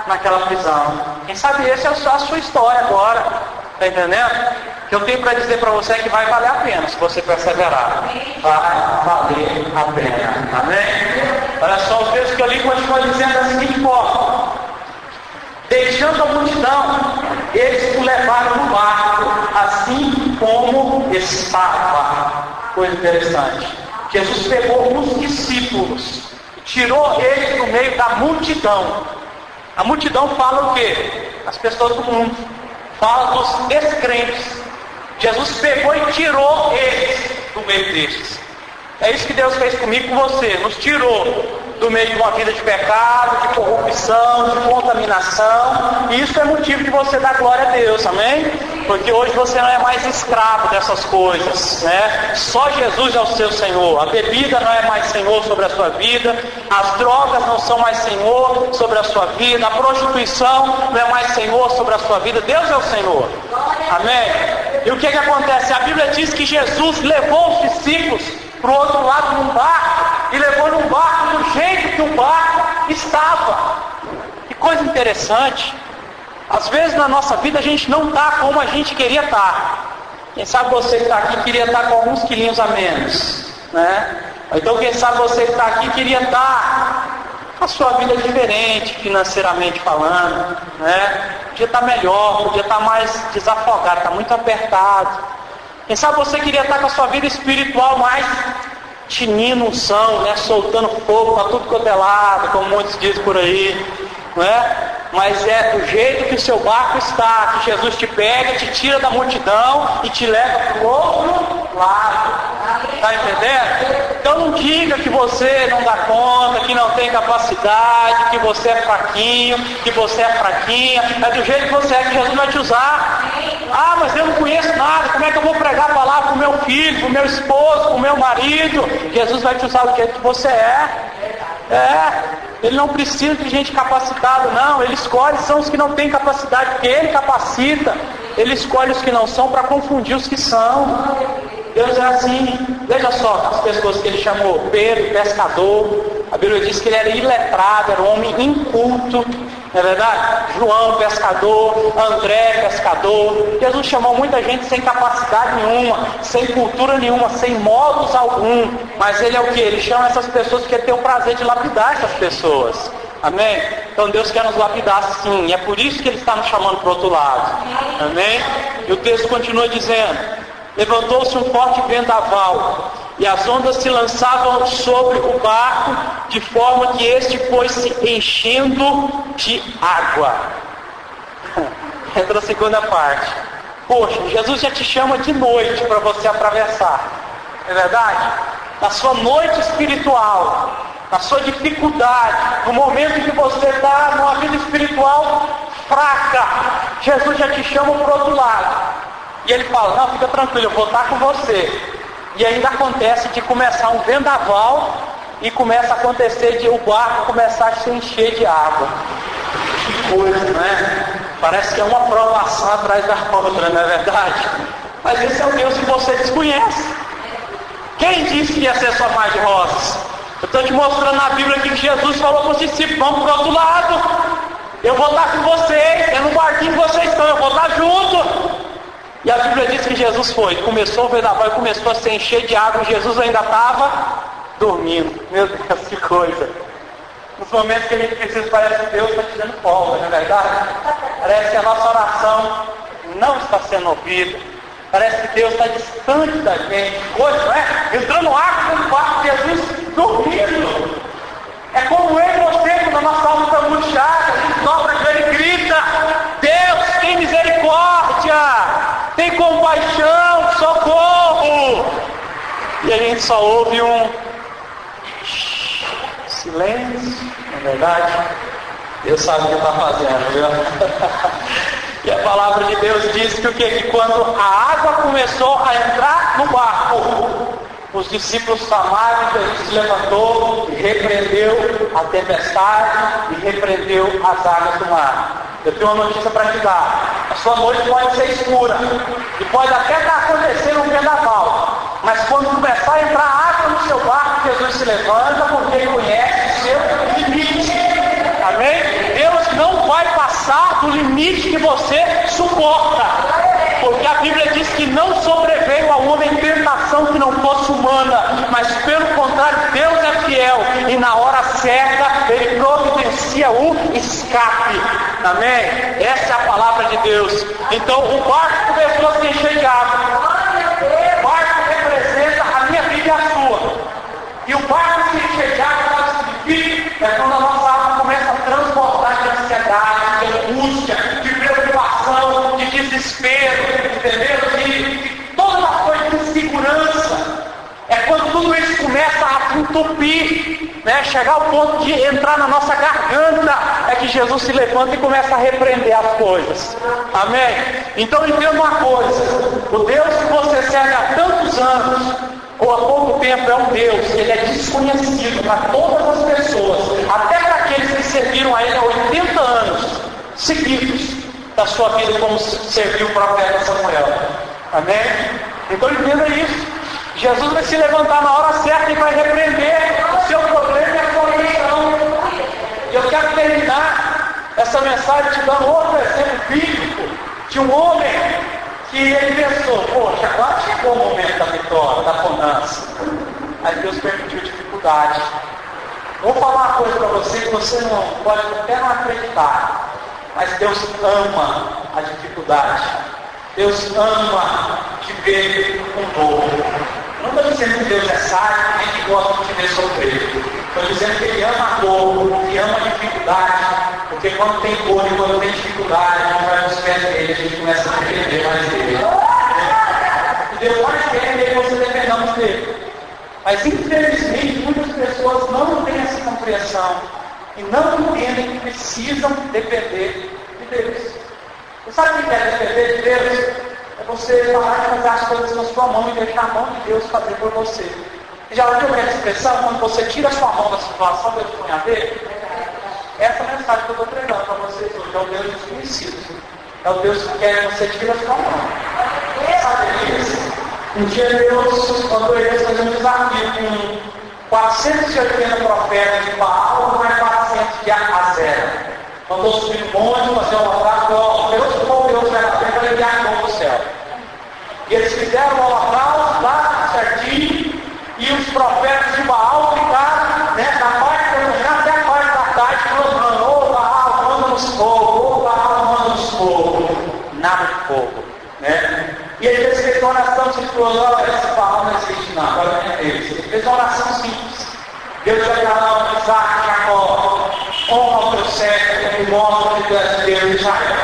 naquela prisão. Quem sabe essa é a sua história agora, está entendendo? O que eu tenho para dizer para você é que vai valer a pena se você perseverar. Vai valer a pena, amém? Olha só, os textos que eu li continuam dizendo da seguinte forma. Deixando a multidão, eles o levaram no barco, assim como estava. Coisa interessante. Jesus pegou os discípulos e tirou eles do meio da multidão. A multidão fala o quê? As pessoas do mundo. Fala dos descrentes. Jesus pegou e tirou eles do meio destes. É isso que Deus fez comigo e com você. Nos tirou do meio de uma vida de pecado, de corrupção, de contaminação. E isso é motivo de você dar glória a Deus, amém? Porque hoje você não é mais escravo dessas coisas, né? Só Jesus é o seu Senhor. A bebida não é mais Senhor sobre a sua vida. As drogas não são mais Senhor sobre a sua vida. A prostituição não é mais Senhor sobre a sua vida. Deus é o Senhor. Amém? E o que acontece? A Bíblia diz que Jesus levou os discípulos para o outro lado num barco e levou num barco do jeito que o barco estava. Que coisa interessante. Às vezes na nossa vida a gente não está como a gente queria estar. Quem sabe você que está aqui queria estar com alguns quilinhos a menos, né? Então quem sabe você que está aqui queria estar com a sua vida diferente, financeiramente falando, né? Podia estar melhor, podia estar mais desafogado, está muito apertado. Quem sabe você queria estar com a sua vida espiritual mais tinindo unção, né? Soltando fogo para tudo quanto é lado, como muitos dizem por aí, não é? Mas é do jeito que o seu barco está, que Jesus te pega, te tira da multidão e te leva para o outro lado. Está entendendo? Então não diga que você não dá conta, que não tem capacidade, que você é fraquinho, que você é fraquinha. É do jeito que você é que Jesus vai te usar. Ah, mas eu não conheço nada, como é que eu vou pregar a palavra para o meu filho, para o meu esposo, para o meu marido? Jesus vai te usar do jeito que você é. Ele não precisa de gente capacitada, não. Ele escolhe, são os que não têm capacidade, porque Ele capacita. Ele escolhe os que não são para confundir os que são. Deus é assim. Veja só as pessoas que Ele chamou. Pedro, pescador. A Bíblia diz que ele era iletrado, era um homem inculto. Não é verdade? João, pescador. André, pescador. Jesus chamou muita gente sem capacidade nenhuma, sem cultura nenhuma, sem modos algum. Mas Ele é o que? Ele chama essas pessoas porque Ele tem o prazer de lapidar essas pessoas. Amém? Então Deus quer nos lapidar sim. E é por isso que Ele está nos chamando para o outro lado. Amém? E o texto continua dizendo: levantou-se um forte vendaval, e as ondas se lançavam sobre o barco, de forma que este foi se enchendo de água. Entra a segunda parte. Poxa, Jesus já te chama de noite para você atravessar. Não é verdade? Na sua noite espiritual, na sua dificuldade, no momento em que você está numa vida espiritual fraca, Jesus já te chama para o outro lado. E Ele fala: não, fica tranquilo, eu vou estar com você. E ainda acontece de começar um vendaval e começa a acontecer de o barco começar a se encher de água. Que coisa, né? Parece que é uma provação atrás da outra, não é verdade? Mas esse é o Deus que você desconhece. Quem disse que ia ser só mar de rosas? Eu estou te mostrando na Bíblia que Jesus falou para os discípulos: vamos para o outro lado. Eu vou estar com vocês, é no barquinho que vocês estão, eu vou estar junto. E a Bíblia diz que Jesus foi, começou o vendaval e começou a se encher de água, e Jesus ainda estava dormindo. Meu Deus, que coisa. Nos momentos que a gente precisa, parece que Deus está te dando folga, não é verdade? Parece que a nossa oração não está sendo ouvida. Parece que Deus está distante da gente. Coisa, não é? Entrando água no barco, Jesus dormindo. É como eu e você, quando a nossa alma está angustiada, a gente dobra a joelho e grita: Deus, tem misericórdia! Tem compaixão, socorro! E a gente só ouve um silêncio, não é verdade? Deus sabe o que está fazendo, viu? E a palavra de Deus diz que o quê? Que quando a água começou a entrar no barco, os discípulos clamaram, Jesus se levantou e repreendeu a tempestade e repreendeu as águas do mar. Eu tenho uma notícia para te dar. A sua noite pode ser escura e pode até estar acontecendo um vendaval, mas quando começar a entrar água no seu barco, Jesus se levanta, porque Ele conhece o seu limite. Amém? Deus não vai passar do limite que você suporta, porque a Bíblia diz que não sobreveio ao homem tentação que não fosse humana, mas pelo contrário, Deus é fiel e na hora certa Ele providencia o escape. Amém? Essa é a palavra de Deus. Então o barco começou a se encher de água. O barco representa a minha vida e a sua. E o barco se encher de água, sabe o que significa? É quando a nossa alma começa a transportar de ansiedade, de angústia, de preocupação, de desespero, entendeu? De todas as coisas de insegurança. É quando tudo isso começa a entupir, né? Chegar ao ponto de entrar na nossa garganta, é que Jesus se levanta e começa a repreender as coisas. Amém? Então entenda uma coisa: o Deus que você serve há tantos anos, ou há pouco tempo, é um Deus, Ele é desconhecido para todas as pessoas, até para aqueles que serviram a Ele há 80 anos seguidos da sua vida, como serviu o profeta Samuel. Amém? Então entenda isso. Jesus vai se levantar na hora certa e vai repreender o seu problema e a sua questão. E eu quero terminar essa mensagem te dando outro exemplo bíblico de um homem que ele pensou, poxa, agora chegou o momento da vitória, da bonança. Aí Deus permitiu dificuldade. Vou falar uma coisa para você que você não pode até não acreditar, mas Deus ama a dificuldade. Deus ama te ver com dor. Não estou dizendo que Deus é sábio, nem que gosta de te ver sofrer. Estou dizendo que Ele ama a dor, que ama a dificuldade, porque quando tem dor e quando tem dificuldade, a gente vai nos pés dele, a gente começa a depender mais dele. E Deus vai querer que você dependamos dele. Mas infelizmente muitas pessoas não têm essa compreensão e não entendem que precisam depender de Deus. Você sabe o que é depender de Deus? É você parar de fazer as coisas na sua mão e deixar a mão de Deus fazer por você. Já ouviu essa expressão? Quando você tira a sua mão da situação, Deus põe a ver? Essa é a mensagem que eu estou pregando para vocês hoje. É o Deus desconhecido. É o Deus que quer que você tire a sua mão. Sabe disso? Um dia Deus mandou ele fazer um desafio com 480 profetas de Baal, mais 400 de Azera. Mandou subir no monte, fazer um holocausto, Deus verdadeiro para enviar fogo do céu. E eles fizeram o holocausto lá certinho, e os profetas de Baal ficaram, da parte da manhã até a parte da tarde, clamando, ô Baal, manda-nos fogo, ô Baal, manda-nos fogo. Nada de fogo. E aí eles fez uma oração, se falou, esse Baal não existe não, agora não é deles. Ele fez uma oração simples. Deus vai dar um Isaac, Jacó, honra o teu servo e mostra que tu és Deus de Israel.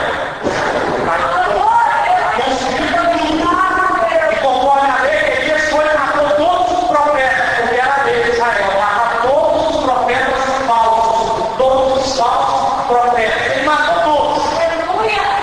E conforme a lei, Elias foi e matou todos os profetas, porque era a lei de Israel. Matou todos os profetas falsos, todos os falsos profetas. Ele matou todos.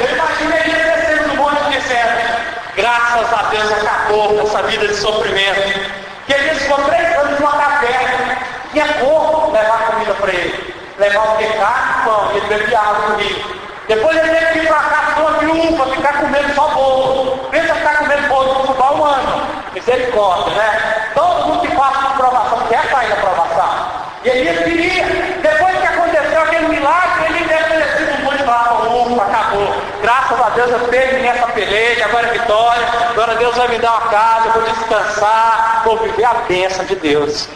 Eu imagino Elias descendo do monte de deserto. Graças a Deus acabou essa vida de sofrimento. E Elias ficou 3 anos numa caverna. Tinha como levar comida para ele. Levar o pecado, pão, e ele bebia água do rio. Depois ele teve que ir para casa de uma viúva, ficar comendo só bolo. Pensa ficar comendo bolo por fubá um ano. Misericórdia, né? Todo mundo que passa por provação quer sair da provação. E ele queria. Depois que aconteceu aquele milagre, ele deve ter sido muito bravo. Ufa, acabou. Graças a Deus eu terminei essa peleja, agora é vitória. Agora Deus vai me dar uma casa, eu vou descansar, vou viver a bênção de Deus.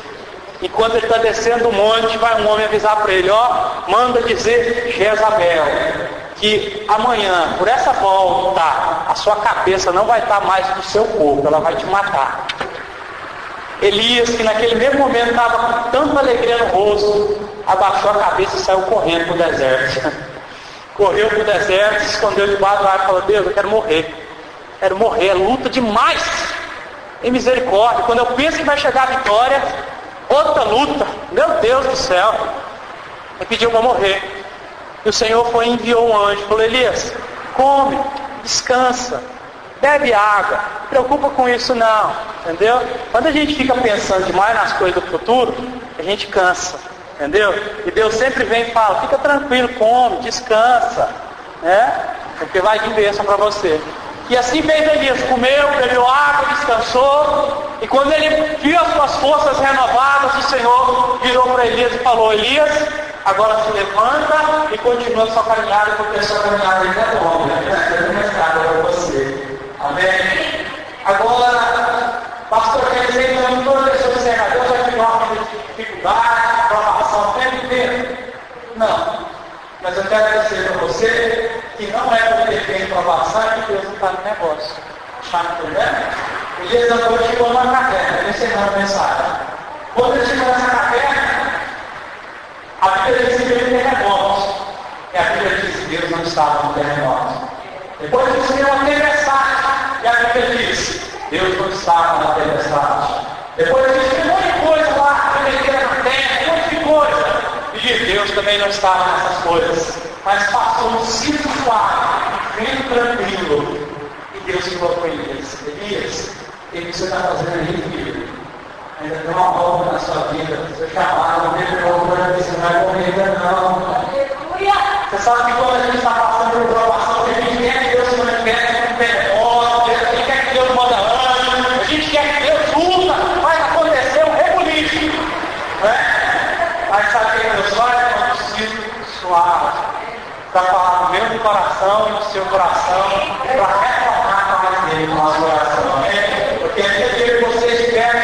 Enquanto ele está descendo o monte, vai um homem avisar para ele, manda dizer Jezabel, que amanhã, por essa volta, a sua cabeça não vai estar mais no seu corpo, ela vai te matar. Elias, que naquele mesmo momento estava com tanta alegria no rosto, abaixou a cabeça e saiu correndo para o deserto. Correu para o deserto, se escondeu debaixo do ar e falou, Deus, eu quero morrer, é luta demais, em misericórdia, quando eu penso que vai chegar a vitória, outra luta, meu Deus do céu. Ele pediu para morrer. E o Senhor foi e enviou um anjo. Falou, Elias, come, descansa, bebe água. Não preocupa com isso não. Entendeu? Quando a gente fica pensando demais nas coisas do futuro, a gente cansa. Entendeu? E Deus sempre vem e fala, fica tranquilo, come, descansa. Porque vai vir bênção para você. E assim fez Elias, comeu, bebeu água, descansou, e quando ele viu as suas forças renovadas, o Senhor virou para Elias e falou, Elias, agora se levanta e continua a sua caminhada, porque a sua caminhada ainda é longa, tem uma estrada para você. Amém? Agora, pastor, quer dizer que toda pessoa será Deus vai pegar uma vida de dificuldade, provação o tempo inteiro? Não. Mas eu quero dizer para você que não é porque tem provação que Deus não está no negócio. Está entendendo? Elias da noite chegou numa caverna, ensinando a mensagem. Quando ele chegou nessa caverna, a Bíblia diz que ele tem terremotos. E a Bíblia diz que Deus não estava no terremoto. Depois ele disse uma tempestade. E a Bíblia diz Deus não estava na tempestade. Depois ele disse um monte de coisa lá, tremedeira na terra, um monte de coisa. E Deus também não estava nessas coisas. Mas passou um ciclo suave, bem tranquilo. E Deus falou com Elias, Elias, o que você está fazendo aí, filho? Ainda tem uma obra na sua vida. Você chamado, não tem problema, você não vai morrer ainda não. Você sabe que quando a gente está passando por provação, a gente quer que Deus se manifeste com terremoto, a gente quer que Deus manda anjo, a gente quer que Deus luta para falar no meu coração e no seu coração, para reclamar mais dele no nosso coração, amém? Porque aquele que você estiver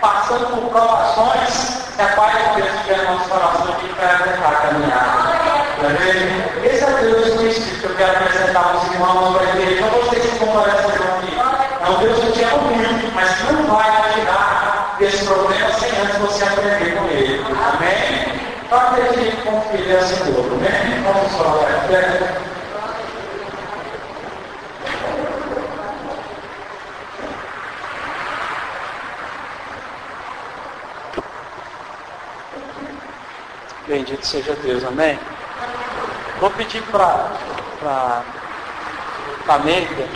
passando por provações, é a paz de Deus estiver no nosso coração e para tentar caminhar. Esse é o Deus do Espírito que eu quero apresentar para os irmãos para a igreja. Não vocês que comparecem aqui. É um Deus que te ama muito, mas não vai tirar desse problema sem antes você aprender com ele. Amém? Para acreditar com o Filho é Senhor. Amém? Vamos falar para a Bendito seja Deus, amém? Vou pedir para a Meida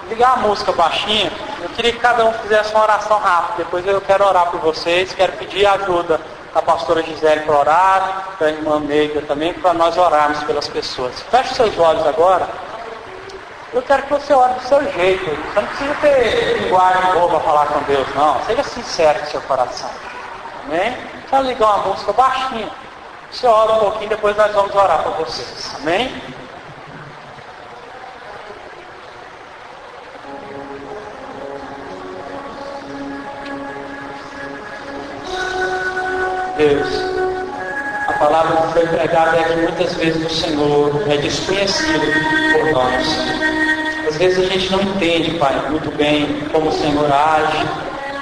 ligar a música baixinha. Eu queria que cada um fizesse uma oração rápida. Depois eu quero orar por vocês. Quero pedir a ajuda da pastora Gisele para orar, da irmã Meida também, para nós orarmos pelas pessoas. Feche seus olhos agora. Eu quero que você ore do seu jeito. Você não precisa ter linguagem boa para falar com Deus, não. Seja sincero com seu coração. Amém? Só ligar uma música baixinha. Você ora um pouquinho, depois nós vamos orar para vocês. Amém? Deus, a palavra que foi pregada é que muitas vezes o Senhor é desconhecido por nós. Às vezes a gente não entende, Pai, muito bem como o Senhor age.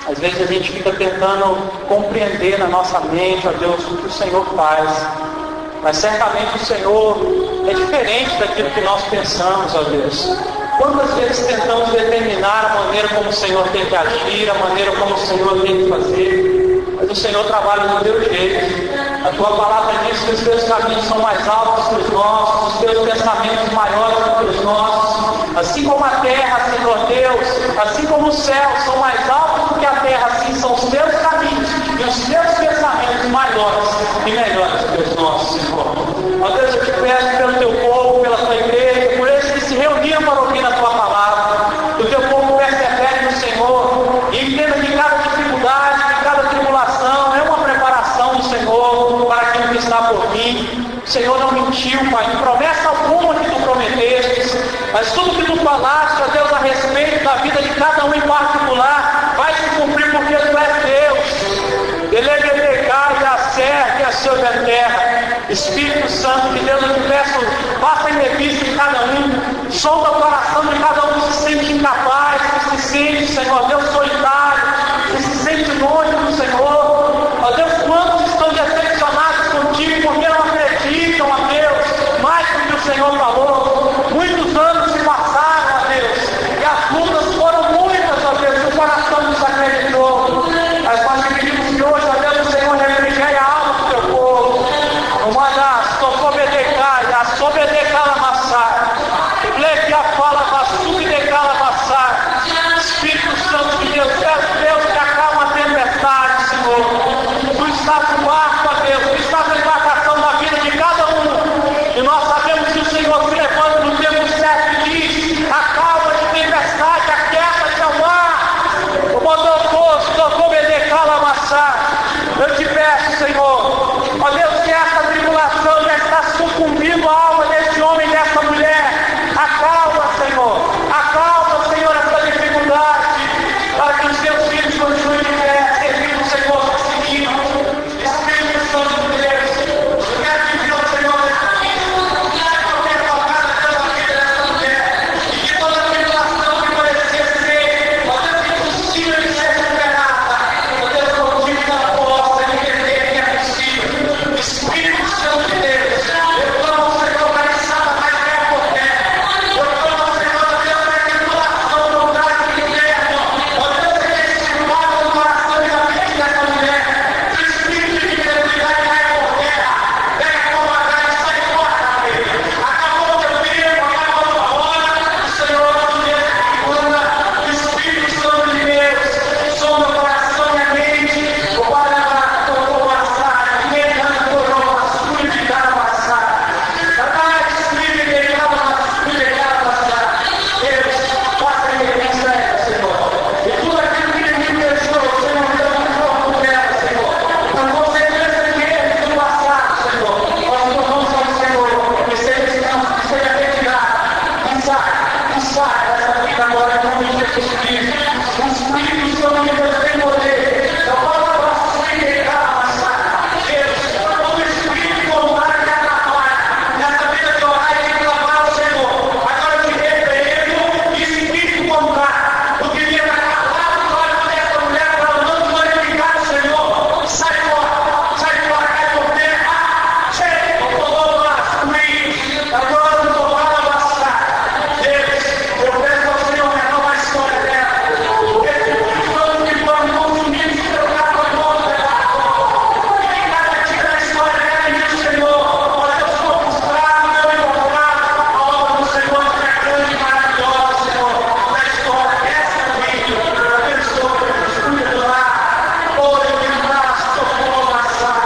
Às vezes a gente fica tentando compreender na nossa mente, ó Deus, o que o Senhor faz. Mas certamente o Senhor é diferente daquilo que nós pensamos, ó Deus. Quantas vezes tentamos determinar a maneira como o Senhor tem que agir, a maneira como o Senhor tem que fazer, mas o Senhor trabalha do teu jeito. A tua palavra diz que os teus caminhos são mais altos que os nossos, os teus pensamentos maiores que os nossos. Assim como a terra, Senhor Deus, assim como os céus são mais altos do que a terra, assim são os teus caminhos e os teus pensamentos maiores e melhores que os nossos, Senhor. Ó Deus, eu te peço pelo teu povo, pela tua igreja, por eles que se reuniram para ouvir a tua palavra. O teu povo persevere no Senhor e entenda que cada dificuldade, que cada tribulação é uma preparação do Senhor para aquilo que está por vir. O Senhor não mentiu, Pai, em promessa alguma que tu prometeste, mas tudo que tu falaste, ó Deus, a respeito da vida de cada um em particular, vai se cumprir porque tu és Deus. Deleguei-cai e acerte a sua terra. Espírito Santo de Deus, eu te peço, faça em revista em cada um, solta o coração de cada um que se sente incapaz, que se sente, Senhor Deus, solitário, que se sente longe do Senhor. Ó Deus, quantos estão decepcionados contigo porque não acreditam, ó Deus, mais do que o Senhor falou. Muitos anos se passaram, ó Deus, e as lutas foram muitas, ó Deus, e o coração desacreditou. Mas nós te pedimos que hoje, ó Deus, o Senhor refrigere a alma do teu povo. Mas a sobedecar amassar. Leque a fala, nessa vida agora em nome de Jesus Cristo. O Espírito do Senhor de Deus tem poder. Eu falo para você que Deus, o Espírito contrário que atrapalha nessa vida de orar e de clamar ao Senhor. Agora eu te repreendo e Espírito contrário. O que vinha para calado essa mulher para não glorificar o Senhor. Sai fora, cai por terra. Chega, eu vou masculino. Agora eu vou abraçar. Deus, eu peço ao Senhor renova a história dela. Esse plano que vamos consumir se trocar com a mão dela. E cada dia da história dela e do Senhor. Olha, eu sou frustrado, meu encontrado. A obra do Senhor é grande e maravilhosa, Senhor. Na história dessa vida, abençoa, cuida do lar. Ore, me abraço, socorro, abraçar.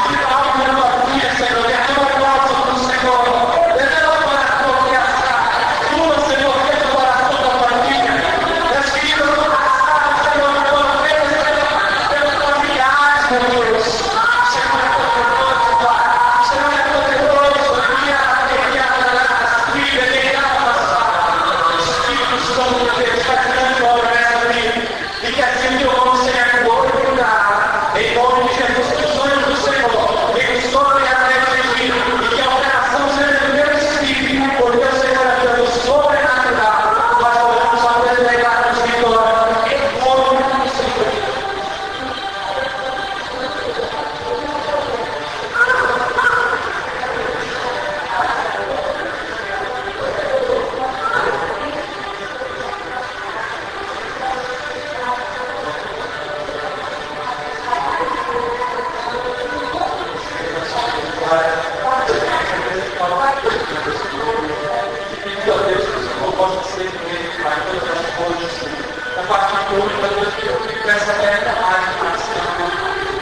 E dá uma nova vida, Senhor. Derrama a glória do Senhor. Derrama para a tua criação. Tua, Senhor, dentro do coração da família. Das vidas do passado, Senhor, pela pelos familiares, meu Deus. Senhor é poderoso, Pai. Senhor é poderoso. Espírito Santo de Deus, faz grande obra nessa vida. E que assim teu nome seja glorificado. Em nome de Jesus, que os sonhos do Senhor venham sobre a terra de mim. E que a operação seja do meu espírito, porque o Senhor é Deus sobrenatural. Nós oramos a Deus declaramos vitória. Em nome do Senhor. Pedindo a Deus que o Senhor possa ser com ele, Pai, todas as coisas. Da parte pública, Deus, que eu peço até ainda mais, Pai,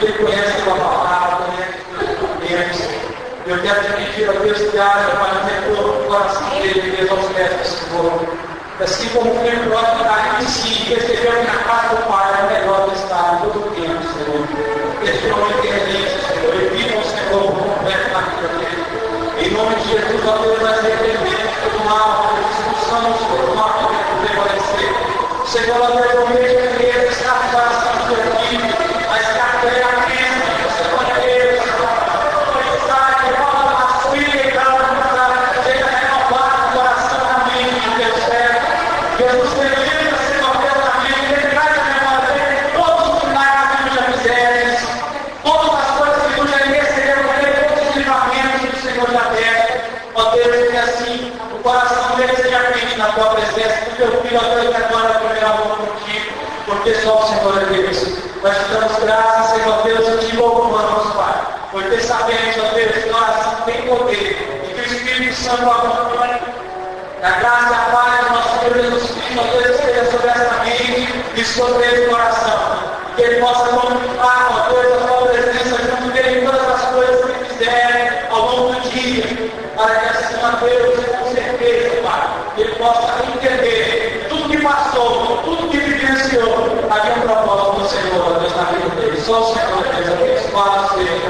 Ele conhece a tua palavra, conhece os teus documentos. Eu quero te pedir a Deus que haja, Pai, no teu coração dele, Deus, aos pés do Senhor. Assim como o filho próprio está em si, percebeu que na casa do Pai é o melhor de estar em todo o tempo, Senhor. Esse homem inteligente, Senhor, e viva o Senhor por completo na vida dele. Em nome de Jesus, ó Deus, nós repreendemos todo mal, expulsamos todo mal que prevalecer. Senhor, ó Deus, eu vejo a igreja escapar aqui, mas escapeia a crença, Senhor, Deus, sai, rola a filha e dá, seja renovado o coração, a mente, o teu céu. Jesus, bendita, Senhor, Deus, a mente, traz a memória dele, todos os sinais que tu já fizeste, todas as coisas que tu já recebeu, todos os livramentos que o Senhor já deu. Ó Deus, que assim o coração dele seja quente na tua presença, do teu filho, ó Deus, que agora primeiro amor contigo, porque só o Senhor é Deus. Nós te damos graças, Senhor Deus, e te louvamos, Pai, porque sabemos, ó Deus, que a oração tem poder, e que o Espírito Santo acompanha. A graça e a paz do nosso Senhor Jesus Cristo, ó Deus, esteja sobre essa mente e sobre esse coração. Que Ele possa comunicar, ó Deus, a tua presença junto dele em todas as coisas que fizer ao longo do dia. Para que assim, ó Deus, com certeza, Pai, que Ele possa entender tudo que passou, tudo que vivenciou. Havia um propósito do Senhor, ó Deus, na vida dele. Só o Senhor, Deus, abençoado seja.